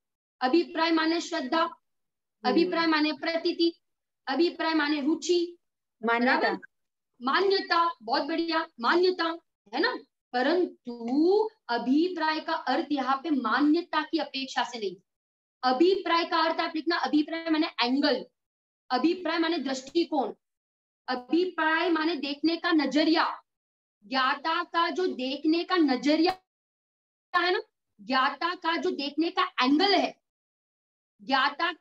अभिप्राय माने श्रद्धा, अभिप्राय माने प्रतीति, अभिप्राय माने रुचि, मान्यता। बहुत बढ़िया, मान्यता है ना। परंतु अभिप्राय का अर्थ यहाँ पे मान्यता की अपेक्षा से नहीं। अभिप्राय का अर्थ आप लिखना, अभिप्राय माने एंगल, अभिप्राय माने दृष्टिकोण, अभिप्राय माने देखने का नजरिया। ज्ञाता का जो देखने का नजरिया है ना, ज्ञाता का जो देखने का एंगल है, ज्ञाता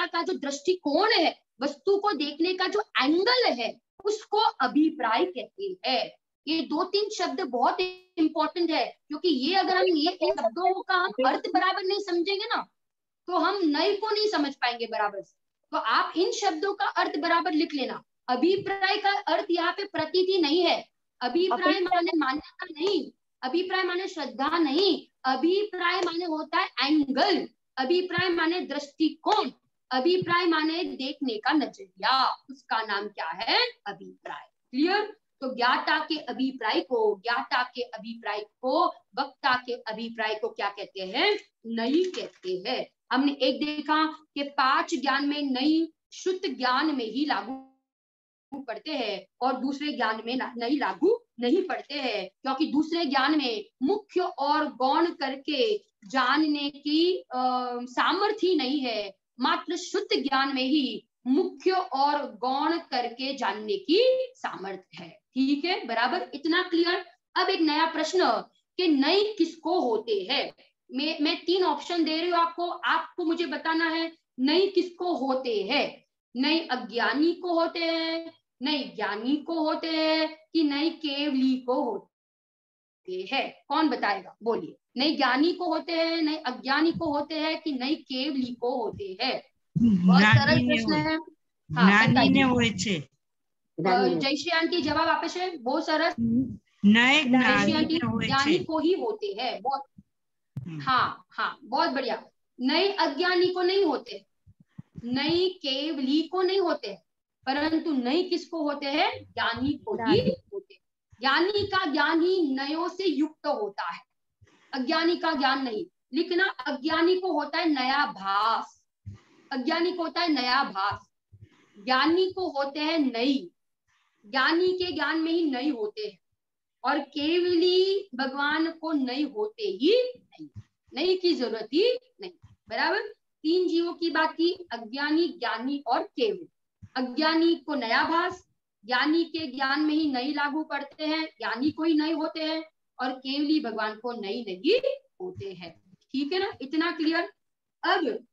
का जो दृष्टिकोण है, वस्तु को देखने का जो एंगल है, उसको अभिप्राय कहते हैं। ये 2-3 शब्द बहुत इंपॉर्टेंट है, क्योंकि ये अगर हम इन शब्दों का अर्थ बराबर नहीं समझेंगे ना, तो हम नए को नहीं समझ पाएंगे बराबर से। तो आप इन शब्दों का अर्थ बराबर लिख लेना। अभिप्राय का अर्थ यहाँ पे प्रतीति नहीं है, अभिप्राय माने मान्यता नहीं, अभिप्राय माने श्रद्धा नहीं, अभिप्राय माने होता है एंगल, अभिप्राय माने दृष्टिकोण, अभिप्राय माने देखने का नजरिया, उसका नाम क्या है? अभिप्राय। क्लियर? तो ज्ञाता के अभिप्राय को, वक्ता के अभिप्राय को क्या कहते हैं? नई कहते हैं। हमने एक देखा कि 5 ज्ञान में नई शुद्ध ज्ञान में ही लागू पड़ते हैं और दूसरे ज्ञान में नहीं लागू नहीं पड़ते हैं, क्योंकि दूसरे ज्ञान में मुख्य और गौण करके जानने की सामर्थ्य नहीं है, मात्र शुद्ध ज्ञान में ही मुख्य और गौण करके जानने की सामर्थ्य है। ठीक है, बराबर, इतना क्लियर। अब एक नया प्रश्न कि नई किसको होते हैं। मैं 3 ऑप्शन दे रही हूँ आपको मुझे बताना है नई किसको होते हैं। नई अज्ञानी को होते हैं, नई ज्ञानी को होते हैं, कि नई केवली को होते हैं। कौन बताएगा, बोलिए। नई ज्ञानी को होते हैं, नई अज्ञानी को होते हैं, कि नई केवली को होते हैं। बहुत सरल प्रश्न है। जयश्री आंटी जवाब आपे छे, बहुत सरस। जयश्री आंटी ज्ञानी को ही होते हैं। बहुत, हाँ हाँ, बहुत बढ़िया। नई अज्ञानी को नहीं होते, नई केवली को नहीं होते, परंतु नई किसको होते हैं, ज्ञानी को ही होते। ज्ञानी का ज्ञान ही नयों से युक्त होता है, अज्ञानी का ज्ञान नहीं। लिखना, अज्ञानी को होता है नया भास, अज्ञानी को होता है नया भास, ज्ञानी को होते हैं नई, ज्ञानी के ज्ञान में ही नई होते हैं, और केवली भगवान को नई होते ही नहीं, नई की जरूरत ही नहीं। बराबर, 3 जीवों की बात की, अज्ञानी, ज्ञानी और केवली। अज्ञानी को नया भास, ज्ञानी के ज्ञान में ही नई लागू पड़ते हैं, ज्ञानी को ही नई होते हैं, और केवली भगवान को नई नहीं होते हैं। ठीक है ना, इतना क्लियर। अब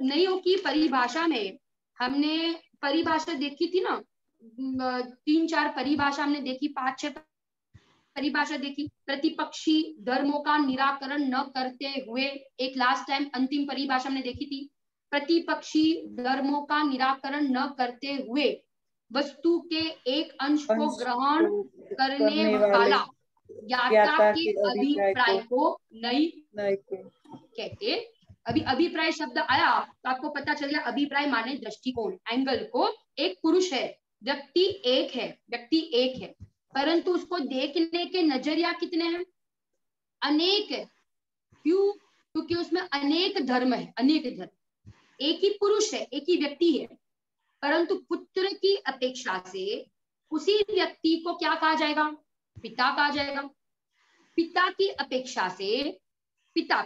नईयों की परिभाषा में हमने परिभाषा देखी थी ना, 3-4 परिभाषा हमने देखी, 5-6 परिभाषा देखी। प्रतिपक्षी धर्मों का निराकरण न करते हुए, एक लास्ट टाइम अंतिम परिभाषा हमने देखी थी। प्रतिपक्षी धर्मों का निराकरण न करते हुए वस्तु के एक अंश को ग्रहण करने वाला ज्ञाता के अभिप्राय को नई कहते। अभी अभिप्राय शब्द आया तो आपको पता चल गया, अभिप्राय माने दृष्टिकोण, एंगल को। एक पुरुष है, व्यक्ति एक है, परंतु उसको देखने के नजरिया कितने हैं, अनेक है। क्यों? क्योंकि उसमें अनेक धर्म है, अनेक धर्म। एक ही पुरुष है, एक ही व्यक्ति है, परंतु पुत्र की अपेक्षा से उसी व्यक्ति को क्या कहा जाएगा, पिता कहा जाएगा। पिता की अपेक्षा से पिता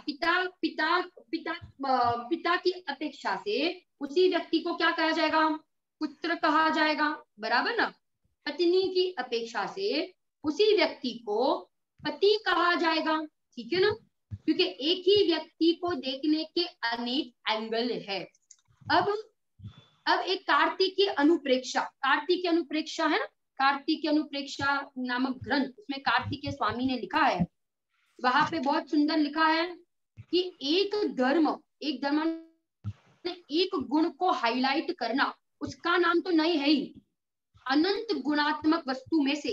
की अपेक्षा से उसी व्यक्ति को क्या कहा जाएगा, पुत्र कहा जाएगा। बराबर ना। पत्नी की अपेक्षा से उसी व्यक्ति को पति कहा जाएगा। ठीक है ना, क्योंकि एक ही व्यक्ति को देखने के अनेक एंगल है। अब एक कार्तिकीय अनुप्रेक्षा है ना, कार्तिकीय अनुप्रेक्षा नामक ग्रंथ, उसमें कार्तिकेय स्वामी ने लिखा है, वहां पे बहुत सुंदर लिखा है कि एक धर्म एक गुण को हाईलाइट करना, उसका नाम तो नहीं है ही। अनंत गुणात्मक वस्तु में से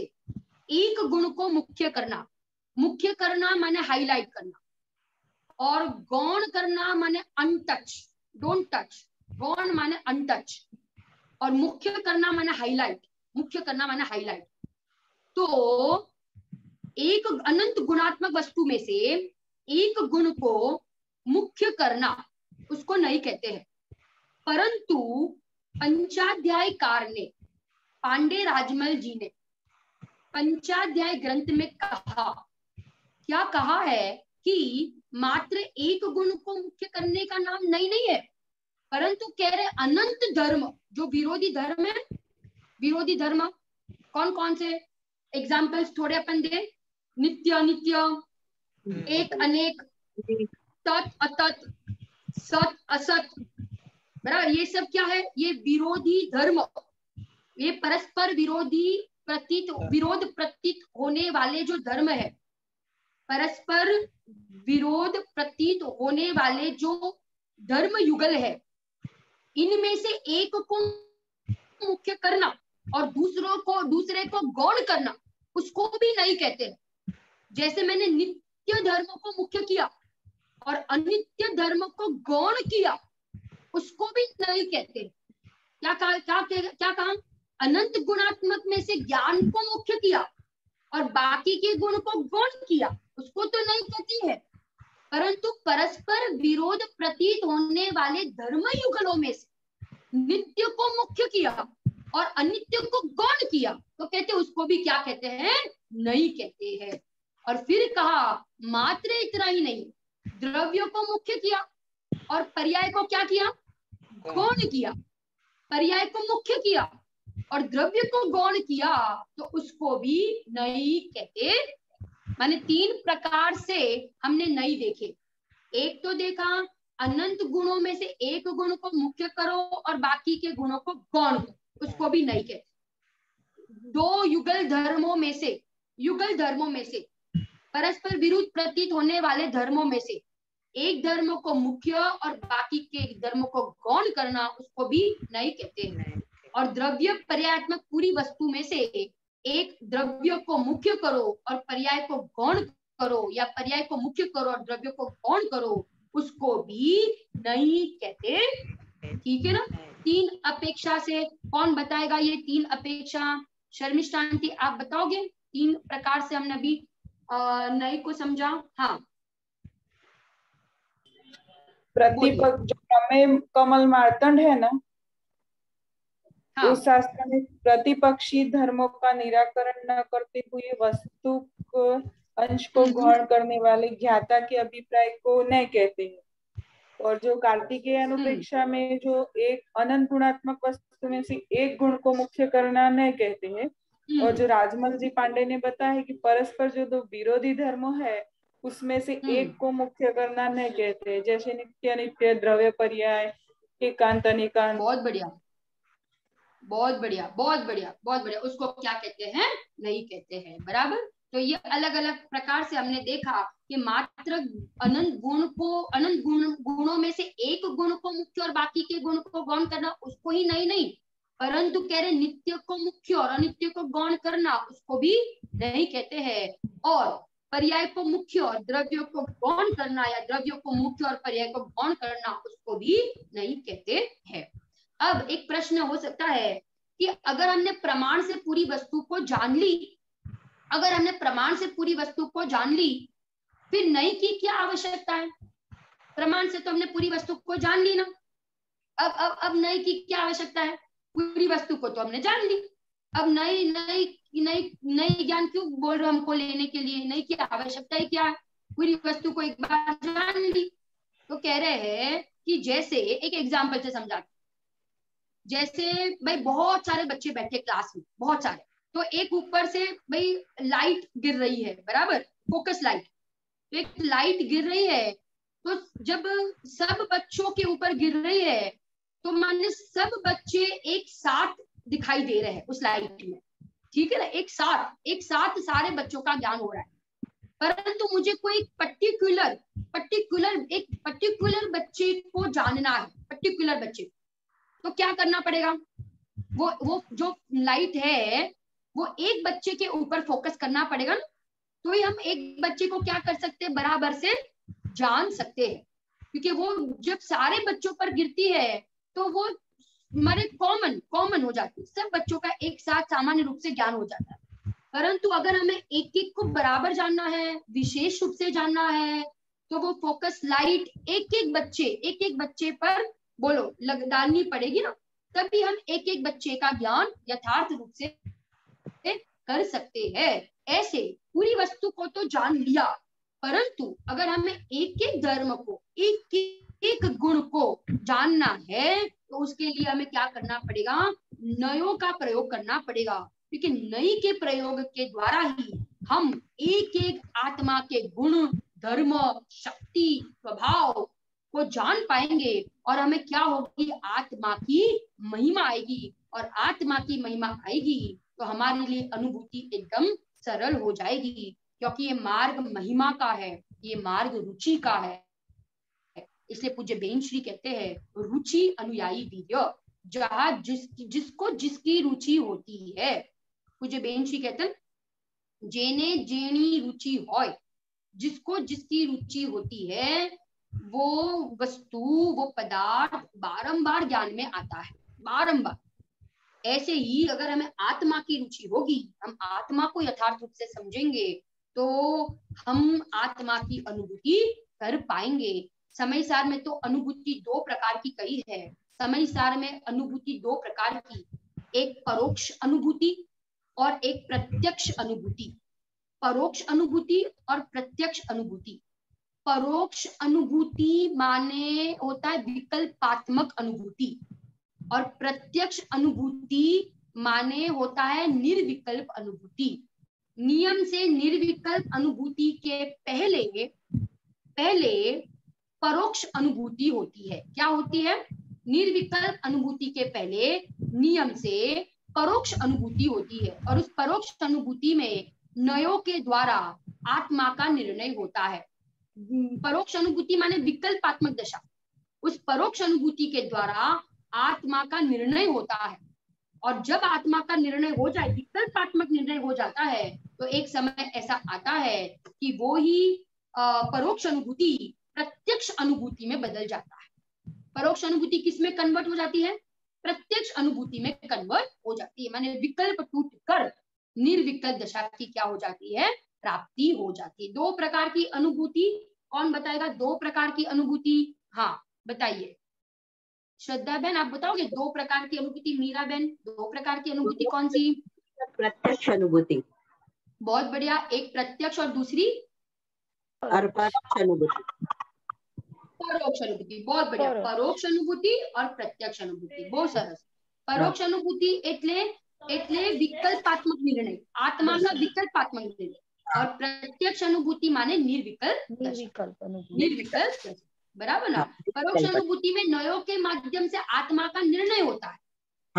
एक गुण को मुख्य करना माने हाईलाइट करना, और गौण करना माने अनटच, डोंट टच। गौण माने अनटच, और मुख्य करना माने हाईलाइट, तो एक अनंत गुणात्मक वस्तु में से एक गुण को मुख्य करना, उसको नहीं कहते हैं। परंतु पंचाध्यायकार ने, पांडे राजमल जी ने पंचाध्याय ग्रंथ में क्या कहा है कि मात्र एक गुण को मुख्य करने का नाम नहीं है, परंतु कह रहे अनंत धर्म, जो विरोधी धर्म है, विरोधी धर्म कौन कौन से, एग्जाम्पल्स थोड़े अपन दे। नित्य अनित्य, एक अनेक, तत् अतत्, सत असत, बराबर। ये सब क्या है, ये विरोधी धर्म, ये परस्पर विरोध प्रतीत होने वाले जो धर्म है, परस्पर विरोध प्रतीत होने वाले जो धर्म युगल है, इनमें से एक को मुख्य करना और दूसरे को गौण करना, उसको भी नहीं कहते। जैसे मैंने नित्य धर्म को मुख्य किया और अनित्य धर्म को गौण किया, उसको भी नहीं कहते। क्या कहा, अनंत गुणात्मक में से ज्ञान को मुख्य किया और बाकी के गुण को गौण किया, उसको तो नहीं कहती है। परंतु परस्पर विरोध प्रतीत होने वाले धर्म युगलों में से नित्य को मुख्य किया और अनित्य को गौण किया तो कहते उसको भी क्या कहते हैं, नहीं कहते हैं। और फिर कहा मात्र इतना ही नहीं, द्रव्य को मुख्य किया और पर्याय को क्या किया, गौण किया। पर्याय को मुख्य किया और द्रव्य को गौण किया तो उसको भी नहीं कहते। माने 3 प्रकार से हमने नहीं देखे। एक तो देखा अनंत गुणों में से एक गुण को मुख्य करो और बाकी के गुणों को गौण करो, उसको भी नहीं कहते। 2 युगल धर्मों में से परस्पर विरुद्ध प्रतीत होने वाले धर्मों में से एक धर्म को मुख्य और बाकी के धर्म को गौण करना, उसको भी नहीं कहते हैं। और द्रव्य पर्यायात्मक पूरी वस्तु में से एक द्रव्य को मुख्य करो और पर्याय को गौण करो या पर्याय को मुख्य करो और द्रव्य को गौण करो, उसको भी नहीं कहते। ठीक है ना। 3 अपेक्षा से कौन बताएगा ये 3 अपेक्षा? शर्मिष्ठा आंटी आप बताओगे? 3 प्रकार से हमने अभी नई को समझा। हाँ, प्रतिपक्ष जो प्रमेय कमल मार्तंड है ना, हाँ, उस शास्त्र में प्रतिपक्षी धर्मों का निराकरण न करते हुए वस्तु को अंश को गौण करने वाले ज्ञाता के अभिप्राय को नहीं कहते हैं। और जो कार्तिकेय अनुपेक्षा में जो एक अनंत गुणात्मक वस्तु में से एक गुण को मुख्य करना नहीं कहते हैं। और जो राजमल जी पांडे ने बताया है कि परस्पर जो 2 विरोधी धर्म है उसमें से एक को मुख्य करना नहीं कहते, जैसे नित्य नित्य, द्रव्य पर्याय, एकांत अनिकांत। बहुत बढ़िया, बहुत बढ़िया, बहुत बढ़िया, बहुत बढ़िया। उसको क्या कहते हैं? नहीं कहते हैं। बराबर। तो ये अलग अलग प्रकार से हमने देखा कि मात्र अनंत गुणों में से एक गुण को मुख्य और बाकी के गुण को गौण करना, उसको ही नहीं, परंतु कह रहे नित्य को मुख्य और अनित्य को गौण करना, उसको भी नहीं कहते हैं। और पर्याय को मुख्य और द्रव्य को गौण करना या द्रव्य को मुख्य और पर्याय को गौण करना, उसको भी नहीं कहते हैं। अब एक प्रश्न हो सकता है कि अगर हमने प्रमाण से पूरी वस्तु को जान ली, फिर नई की क्या आवश्यकता है? प्रमाण से तो हमने पूरी वस्तु को जान ली ना, अब नई की क्या आवश्यकता है? पूरी वस्तु को तो हमने जान ली, अब नई ज्ञान क्यों बोल रहे हो हमको लेने के लिए? नई की आवश्यकता है क्या? पूरी वस्तु को एक बार जान ली। तो कह रहे हैं कि जैसे एक एग्जाम्पल से समझाते, जैसे भाई बहुत सारे बच्चे बैठे क्लास में, बहुत सारे, तो एक ऊपर से भाई लाइट गिर रही है, बराबर, फोकस लाइट। तो एक लाइट गिर रही है, तो जब सब बच्चों के ऊपर गिर रही है तो माने सब बच्चे एक साथ दिखाई दे रहे हैं उस लाइट में। ठीक है ना, एक साथ सारे बच्चों का ज्ञान हो रहा है। परंतु मुझे कोई पर्टिकुलर बच्चे को जानना है, पर्टिकुलर बच्चे, तो क्या करना पड़ेगा? वो जो लाइट है वो एक बच्चे के ऊपर फोकस करना पड़ेगा ना, तो ही हम एक बच्चे को क्या कर सकते हैं, बराबर से जान सकते हैं। क्योंकि वो जब सारे बच्चों पर गिरती है तो वो हमारे कॉमन हो जाती है, सब बच्चों का एक साथ सामान्य रूप से ज्ञान हो जाता है। परंतु अगर हमें एक एक को बराबर जानना है, विशेष रूप से जानना है, तो वो फोकस लाइट एक एक बच्चे पर डालनी पड़ेगी ना, तभी हम एक एक बच्चे का ज्ञान यथार्थ रूप से कर सकते हैं। ऐसे पूरी वस्तु को तो जान लिया, परंतु अगर हमें एक एक धर्म को, एक गुण को जानना है, तो उसके लिए हमें क्या करना पड़ेगा? नयों का प्रयोग करना पड़ेगा। क्योंकि नई के प्रयोग के द्वारा ही हम एक एक आत्मा के गुण, धर्म, शक्ति, स्वभाव को जान पाएंगे और हमें क्या होगी? आत्मा की महिमा आएगी। और आत्मा की महिमा आएगी तो हमारे लिए अनुभूति एकदम सरल हो जाएगी, क्योंकि ये मार्ग महिमा का है, ये मार्ग रुचि का है। इसलिए पूज्य बेन श्री कहते हैं, रुचि अनुयायी वीर्य, जहां जिसको जिसकी रुचि होती है। पूज्य बेन श्री कहते हैं, जेने जेनी रुचि होय, जिसको जिसकी रुचि होती है वो वस्तु, वो पदार्थ बारंबार ज्ञान में आता है, बारंबार। ऐसे ही अगर हमें आत्मा की रुचि होगी, हम आत्मा को यथार्थ रूप से समझेंगे, तो हम आत्मा की अनुभूति कर पाएंगे। समय सार में तो अनुभूति दो प्रकार की कही है। समय सार में अनुभूति दो प्रकार की, एक परोक्ष अनुभूति और एक प्रत्यक्ष अनुभूति। परोक्ष अनुभूति और प्रत्यक्ष अनुभूति। परोक्ष अनुभूति माने होता है विकल्पात्मक अनुभूति और प्रत्यक्ष अनुभूति माने होता है निर्विकल्प अनुभूति। नियम से निर्विकल्प अनुभूति के पहले परोक्ष अनुभूति होती है। क्या होती है? निर्विकल्प अनुभूति के पहले नियम से परोक्ष अनुभूति होती है और उस परोक्ष अनुभूति में नयों के द्वारा आत्मा का निर्णय होता है। परोक्ष अनुभूति माने विकल्पात्मक दशा। उस परोक्ष अनुभूति के द्वारा आत्मा का निर्णय होता है और जब आत्मा का निर्णय हो जाए, विकल्पात्मक निर्णय हो जाता है, तो एक समय ऐसा आता है कि वो ही परोक्ष अनुभूति प्रत्यक्ष अनुभूति में बदल जाता है। परोक्ष अनुभूति किस में कन्वर्ट हो जाती है? प्रत्यक्ष अनुभूति में कन्वर्ट हो जाती है। माने विकल्प टूट कर निर्विकल्प दशा की क्या हो जाती है? प्राप्ति हो जाती है। दो प्रकार की अनुभूति, कौन बताएगा? दो प्रकार की अनुभूति, हाँ बताइए। श्रद्धा बहन आप बताओगे दो प्रकार की अनुभूति? मीरा बहन दो प्रकार की अनुभूति कौन सी? प्रत्यक्ष अनुभूति। बहुत बढ़िया। एक प्रत्यक्ष और दूसरी परोक्ष अनुभूति। परोक्ष अनुभूति। बहुत बढ़िया। परोक्ष अनुभूति और प्रत्यक्ष अनुभूति, बहुत सरस। परोक्ष अनुभूति એટલે विकल्पात्मक निर्णय, आत्मा का विकल्पात्मक निर्णय, और प्रत्यक्ष अनुभूति माने निर्विकल्प। बराबर ना? परोक्ष अनुभूति में नयों के माध्यम से आत्मा का निर्णय होता है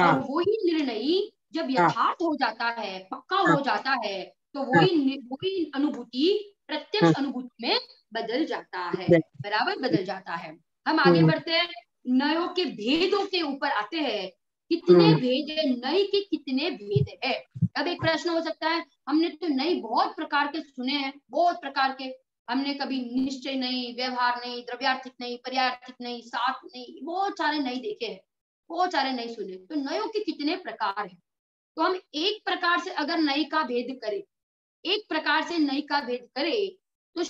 और वही निर्णय जब यथार्थ हो जाता है, पक्का हो जाता है, तो वही अनुभूति प्रत्यक्ष अनुभूति में बदल जाता है। बराबर बदल जाता है। हम आगे बढ़ते हैं, नयों के भेदों के ऊपर आते हैं। कितने भेद है? नई के कितने भेद है? अब एक प्रश्न हो सकता है, हमने तो नई बहुत प्रकार के सुने हैं, बहुत प्रकार के। हमने कभी निश्चय नहीं, व्यवहार नहीं, द्रव्यार्थिक नहीं, पर्यायार्थिक नहीं, सात नहीं, बहुत सारे नहीं देखे हैं, बहुत सारे नहीं सुने। तो नयों के कितने प्रकार हैं? तो हम एक प्रकार से अगर नई का भेद करें, एक प्रकार से नई का भेद करें, तो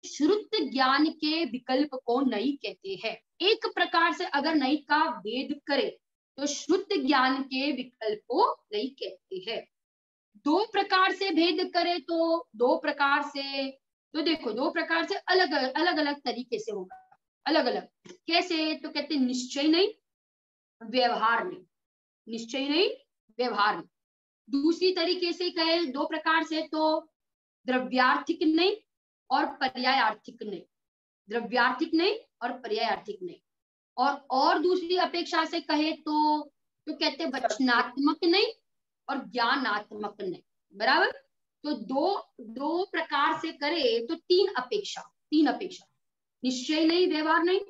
श्रुत ज्ञान के विकल्प को नई कहते हैं। एक प्रकार से अगर नई का भेद करें तो श्रुत ज्ञान के विकल्प को नई कहते हैं। दो प्रकार से भेद करें तो दो प्रकार से, तो देखो दो प्रकार से अलग अलग तरीके से होगा। अलग अलग कैसे? तो कहते हैं निश्चय नहीं, व्यवहार नहीं। निश्चय नहीं, व्यवहार नहीं। दूसरी तरीके से कहे दो प्रकार से तो द्रव्यार्थिक नहीं और पर्यायार्थिक नहीं। द्रव्यार्थिक नहीं और पर्यायार्थिक नहीं। और दूसरी अपेक्षा से कहे तो कहते वचनात्मक नहीं और ज्ञानात्मक नहीं। बराबर? तो दो प्रकार से करे तो तीन अपेक्षा। निश्चय नहीं, व्यवहार नहीं,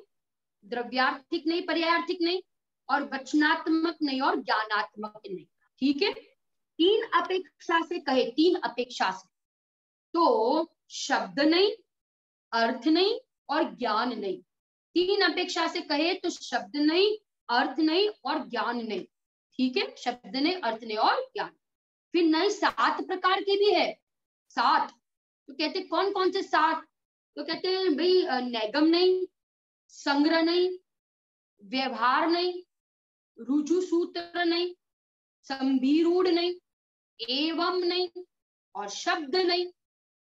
द्रव्यार्थिक नहीं, पर्यायार्थिक नहीं, और वचनात्मक नहीं और ज्ञानात्मक नहीं। ठीक है? तीन अपेक्षा से कहे, तीन अपेक्षा से, तो शब्द नहीं, अर्थ नहीं और ज्ञान नहीं। तीन अपेक्षा से कहे तो शब्द नहीं, अर्थ नहीं और ज्ञान नहीं। ठीक है? शब्द नहीं, अर्थ नहीं और ज्ञान। फिर नहीं, सात प्रकार की भी है। सात तो कहते कौन कौन से सात? तो कहते हैं भाई नैगम नहीं, संग्रह नहीं, व्यवहार नहीं, रुजु सूत्र नहीं, संभिरूढ़ नहीं, एवं नहीं और शब्द नहीं।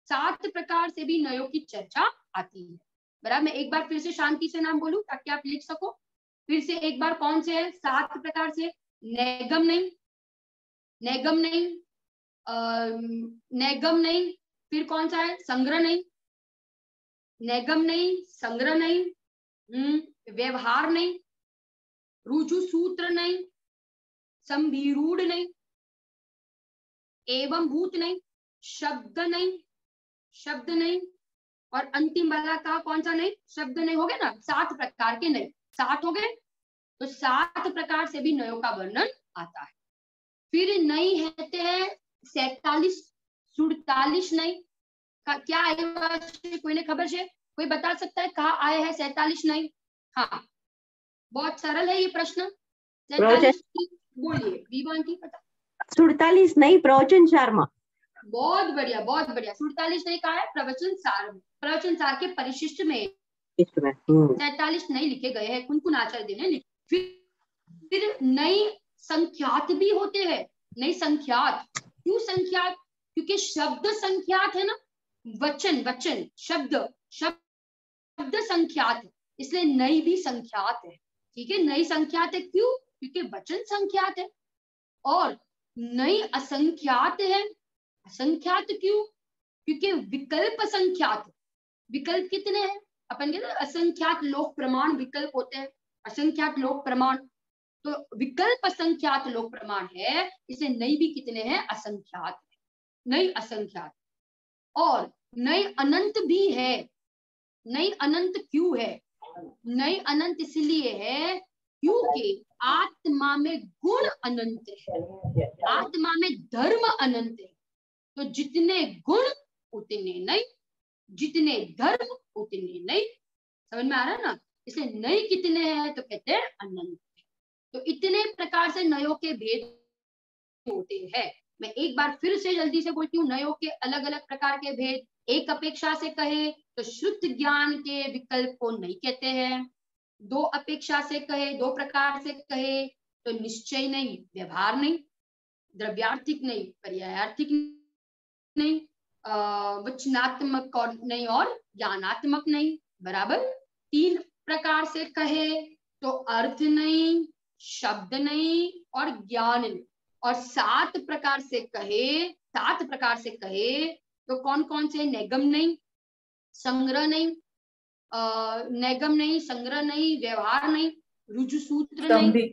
सात प्रकार से भी नयों की चर्चा आती है। बराबर? मैं एक बार फिर से शांति से नाम बोलूं ताकि आप लिख सको। फिर से एक बार कौन से है सात प्रकार से? नैगम नहीं, नैगम नहीं, नैगम नहीं, फिर कौन सा है? संग्रह नहीं, नैगम नहीं, संग्रह नहीं, व्यवहार नहीं, रुजु सूत्र नहीं, संभिरूढ़ नहीं, एवं भूत नहीं, शब्द नहीं, और अंतिम वाला का कौन सा नहीं? शब्द नहीं। हो गए ना? सात प्रकार के नहीं, सात हो गए। तो सात प्रकार से भी नयों का वर्णन आता है। फिर नई कहते हैं 47 47 नई का क्या आएगा? कोई ने खबर है? कोई बता सकता है कहाँ आए हैं 47 नई? हाँ, बहुत सरल है ये प्रश्न। 47 बोलिए, विवान की पता। 47 नई प्रवचन चार में। बहुत बढ़िया, बहुत बढ़िया। 47 नहीं कहा है, प्रवचन सार में, प्रवचन सार के परिशिष्ट में 47 नहीं लिखे गए हैं, कुन आचार्य देव ने लिखे। फिर नई संख्यात भी होते हैं। नई संख्यात, क्यों संख्यात? क्योंकि शब्द संख्यात है ना, वचन वचन शब्द शब्द संख्यात है, इसलिए नई भी संख्यात है। ठीक है, नई संख्यात है क्यों? क्योंकि वचन संख्यात है। और नई असंख्यात है। असंख्यात क्यों? क्योंकि विकल्प संख्यात। विकल्प कितने हैं? अपन कहते हैं असंख्यात लोक प्रमाण विकल्प होते हैं, असंख्यात लोक प्रमाण। तो विकल्प असंख्यात लोक प्रमाण है, इसे नई भी कितने हैं? असंख्यात है, नई असंख्यात। और नई अनंत भी है। नई अनंत क्यों है? नई अनंत इसलिए है क्योंकि आत्मा में गुण अनंत है, आत्मा में धर्म अनंत है। तो जितने गुण उतने नई, जितने धर्म उतने नई। समझ में आ रहा है ना? इसलिए नई कितने हैं? तो कहते हैं अनंत। तो इतने प्रकार से नयों के भेद होते हैं। मैं एक बार फिर से जल्दी से बोलती हूँ, नयों के अलग अलग प्रकार के भेद। एक अपेक्षा से कहे तो शुद्ध ज्ञान के विकल्प को नहीं कहते हैं। दो अपेक्षा से कहे, दो प्रकार से कहे तो निश्चय नहीं, व्यवहार नहीं, द्रव्यार्थिक नहीं, पर्यायार्थिक नहीं, वचनात्मक और नहीं, और ज्ञानात्मक नहीं। बराबर। तीन प्रकार से कहे तो अर्थ नहीं, शब्द नहीं और ज्ञान नहीं। और सात प्रकार से कहे, सात प्रकार से कहे तो कौन कौन से? नेगम नहीं, संग्रह नहीं, नेगम नहीं, संग्रह नहीं, व्यवहार नहीं, रुजु सूत्र नहीं,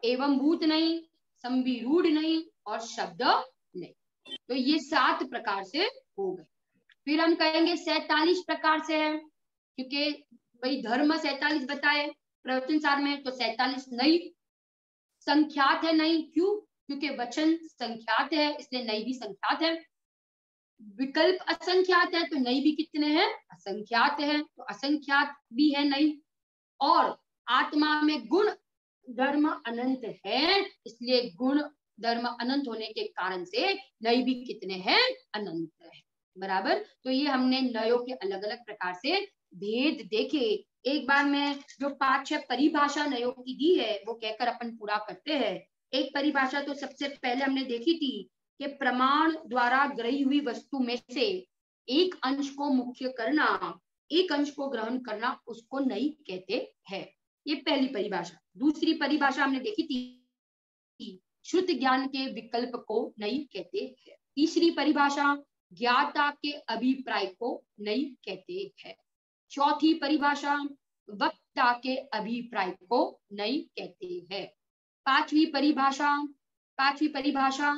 एवं भूत नहीं, संविरूढ़ नहीं और शब्द नहीं। तो ये सात प्रकार से हो गए। फिर हम कहेंगे 47 प्रकार से है, क्योंकि भाई धर्म 47 बताए प्रवचन सार में, तो 47 नई संख्यात है। नई क्यों? क्योंकि वचन संख्यात है, इसलिए नई भी संख्यात है। विकल्प असंख्यात है, तो नई भी कितने हैं? असंख्यात है, तो असंख्यात भी है नई। और आत्मा में गुण धर्म अनंत है, इसलिए गुण धर्म अनंत होने के कारण से नई भी कितने हैं? अनंत है। बराबर। तो ये हमने नयों के अलग अलग प्रकार से भेद देखे। एक बार में जो 5-6 परिभाषा नयों की दी है वो कहकर अपन पूरा करते हैं। एक परिभाषा तो सबसे पहले हमने देखी थी कि प्रमाण द्वारा ग्रही हुई वस्तु में से एक अंश को मुख्य करना, एक अंश को ग्रहण करना, उसको नई कहते हैं। ये पहली परिभाषा। दूसरी परिभाषा हमने देखी थी, शुद्ध ज्ञान के विकल्प को नई कहते हैं। तीसरी परिभाषा, ज्ञाता के अभिप्राय को नई कहते हैं। चौथी परिभाषा, वक्ता के अभिप्राय को नई कहते हैं। पांचवी परिभाषा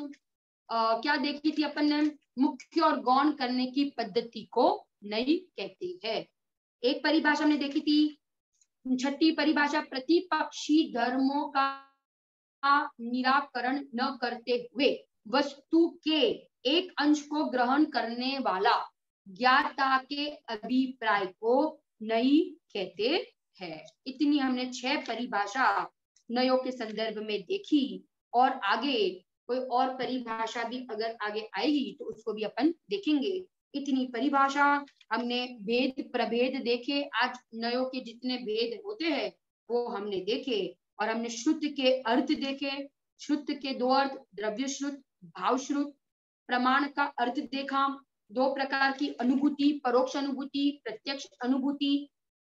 क्या देखी थी अपन ने? मुख्य और गौण करने की पद्धति को नई कहते हैं। एक परिभाषा हमने देखी थी, छठी परिभाषा, प्रतिपक्षी धर्मों का निराकरण न करते हुए वस्तु के एक अंश को ग्रहण करने वाला ज्ञाता के अभिप्राय को नई कहते हैं। इतनी हमने 6 परिभाषा नयों के संदर्भ में देखी। और आगे कोई और परिभाषा भी अगर आगे आएगी तो उसको भी अपन देखेंगे। इतनी परिभाषा हमने, भेद प्रभेद देखे। आज नयों के जितने भेद होते हैं वो हमने देखे। और हमने श्रुत के अर्थ देखे। श्रुत के 2 अर्थ, द्रव्य श्रुत, भाव श्रुत। प्रमाण का अर्थ देखा, 2 प्रकार की अनुभूति, परोक्ष अनुभूति, प्रत्यक्ष अनुभूति।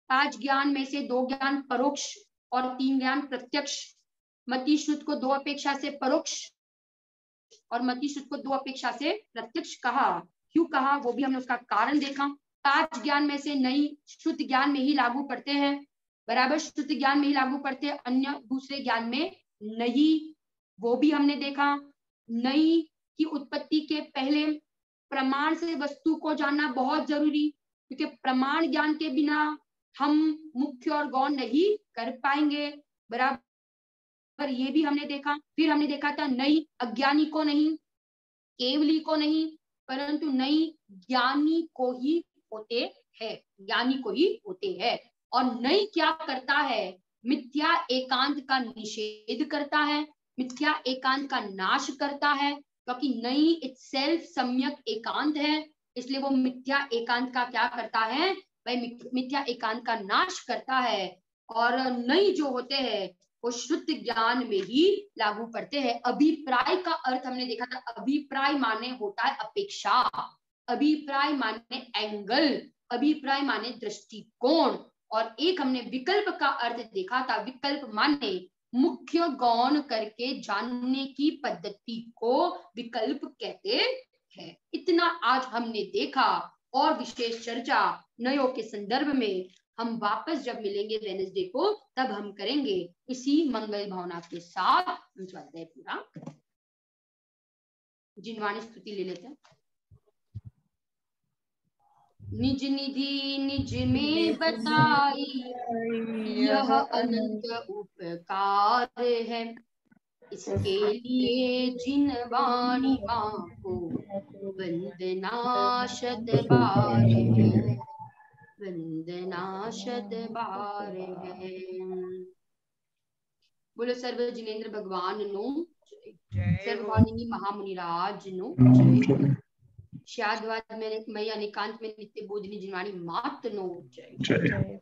5 ज्ञान में से 2 ज्ञान परोक्ष और 3 ज्ञान प्रत्यक्ष। मति श्रुत को 2 अपेक्षा से परोक्ष और मति श्रुत को 2 अपेक्षा से प्रत्यक्ष कहा। क्यों कहा वो भी हमने उसका कारण देखा। 5 ज्ञान में से नई शुद्ध ज्ञान में ही लागू पड़ते हैं। बराबर, शुद्ध ज्ञान में ही लागू पड़ते हैं, अन्य दूसरे ज्ञान में नहीं, वो भी हमने देखा। नई की उत्पत्ति के पहले प्रमाण से वस्तु को जानना बहुत जरूरी, क्योंकि प्रमाण ज्ञान के बिना हम मुख्य और गौण नहीं कर पाएंगे। बराबर, ये भी हमने देखा। फिर हमने देखा था नई अज्ञानी को नहीं, केवली को नहीं, परंतु नई ज्ञानी को ही होते हैं, ज्ञानी को ही होते हैं। और नई क्या करता है? मिथ्या एकांत का निषेध करता है, मिथ्या एकांत का नाश करता है। क्योंकि नई इटसेल्फ सम्यक एकांत है, इसलिए वो मिथ्या एकांत का क्या करता है भाई, मिथ्या एकांत का नाश करता है। और नई जो होते हैं वो शुद्ध ज्ञान में ही लागू पड़ते हैं। अभिप्राय का अर्थ हमने देखा था, अभिप्राय माने होता है अपेक्षा, अभिप्राय माने एंगल, अभिप्राय माने दृष्टिकोण, और एक हमने विकल्प का अर्थ देखा था, विकल्प माने मुख्य गौण करके जानने की पद्धति को विकल्प कहते हैं। इतना आज हमने देखा, और विशेष चर्चा नयों के संदर्भ में हम वापस जब मिलेंगे वेडनेसडे को तब हम करेंगे। इसी मंगल भावना के साथ हम स्वाध्याय पूरा करें। जिनवाणी स्तुति ले लेते हैं। निज निधि निज में बताई यह अनंत उपकार है, इसके लिए जिन वाणी माँ को वंदना शत बार है, वंदना शत बार है। बोलो सर्व जिनेन्द्र भगवान नो सर्ववाणी महामुनिराज नो जय। श्याद्वाद में मई अनेकांत में नित्य बोधिनी जिनवाणी मात नो जय।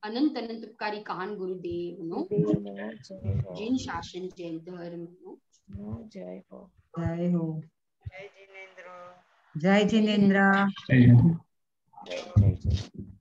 अनंत अनंत उपकारी काहन गुरुदेव नो जिन शासन जय धर्म नो जय हो। जय हो। जय जिनेन्द्र। जय जिनेन्द्र। जय जय।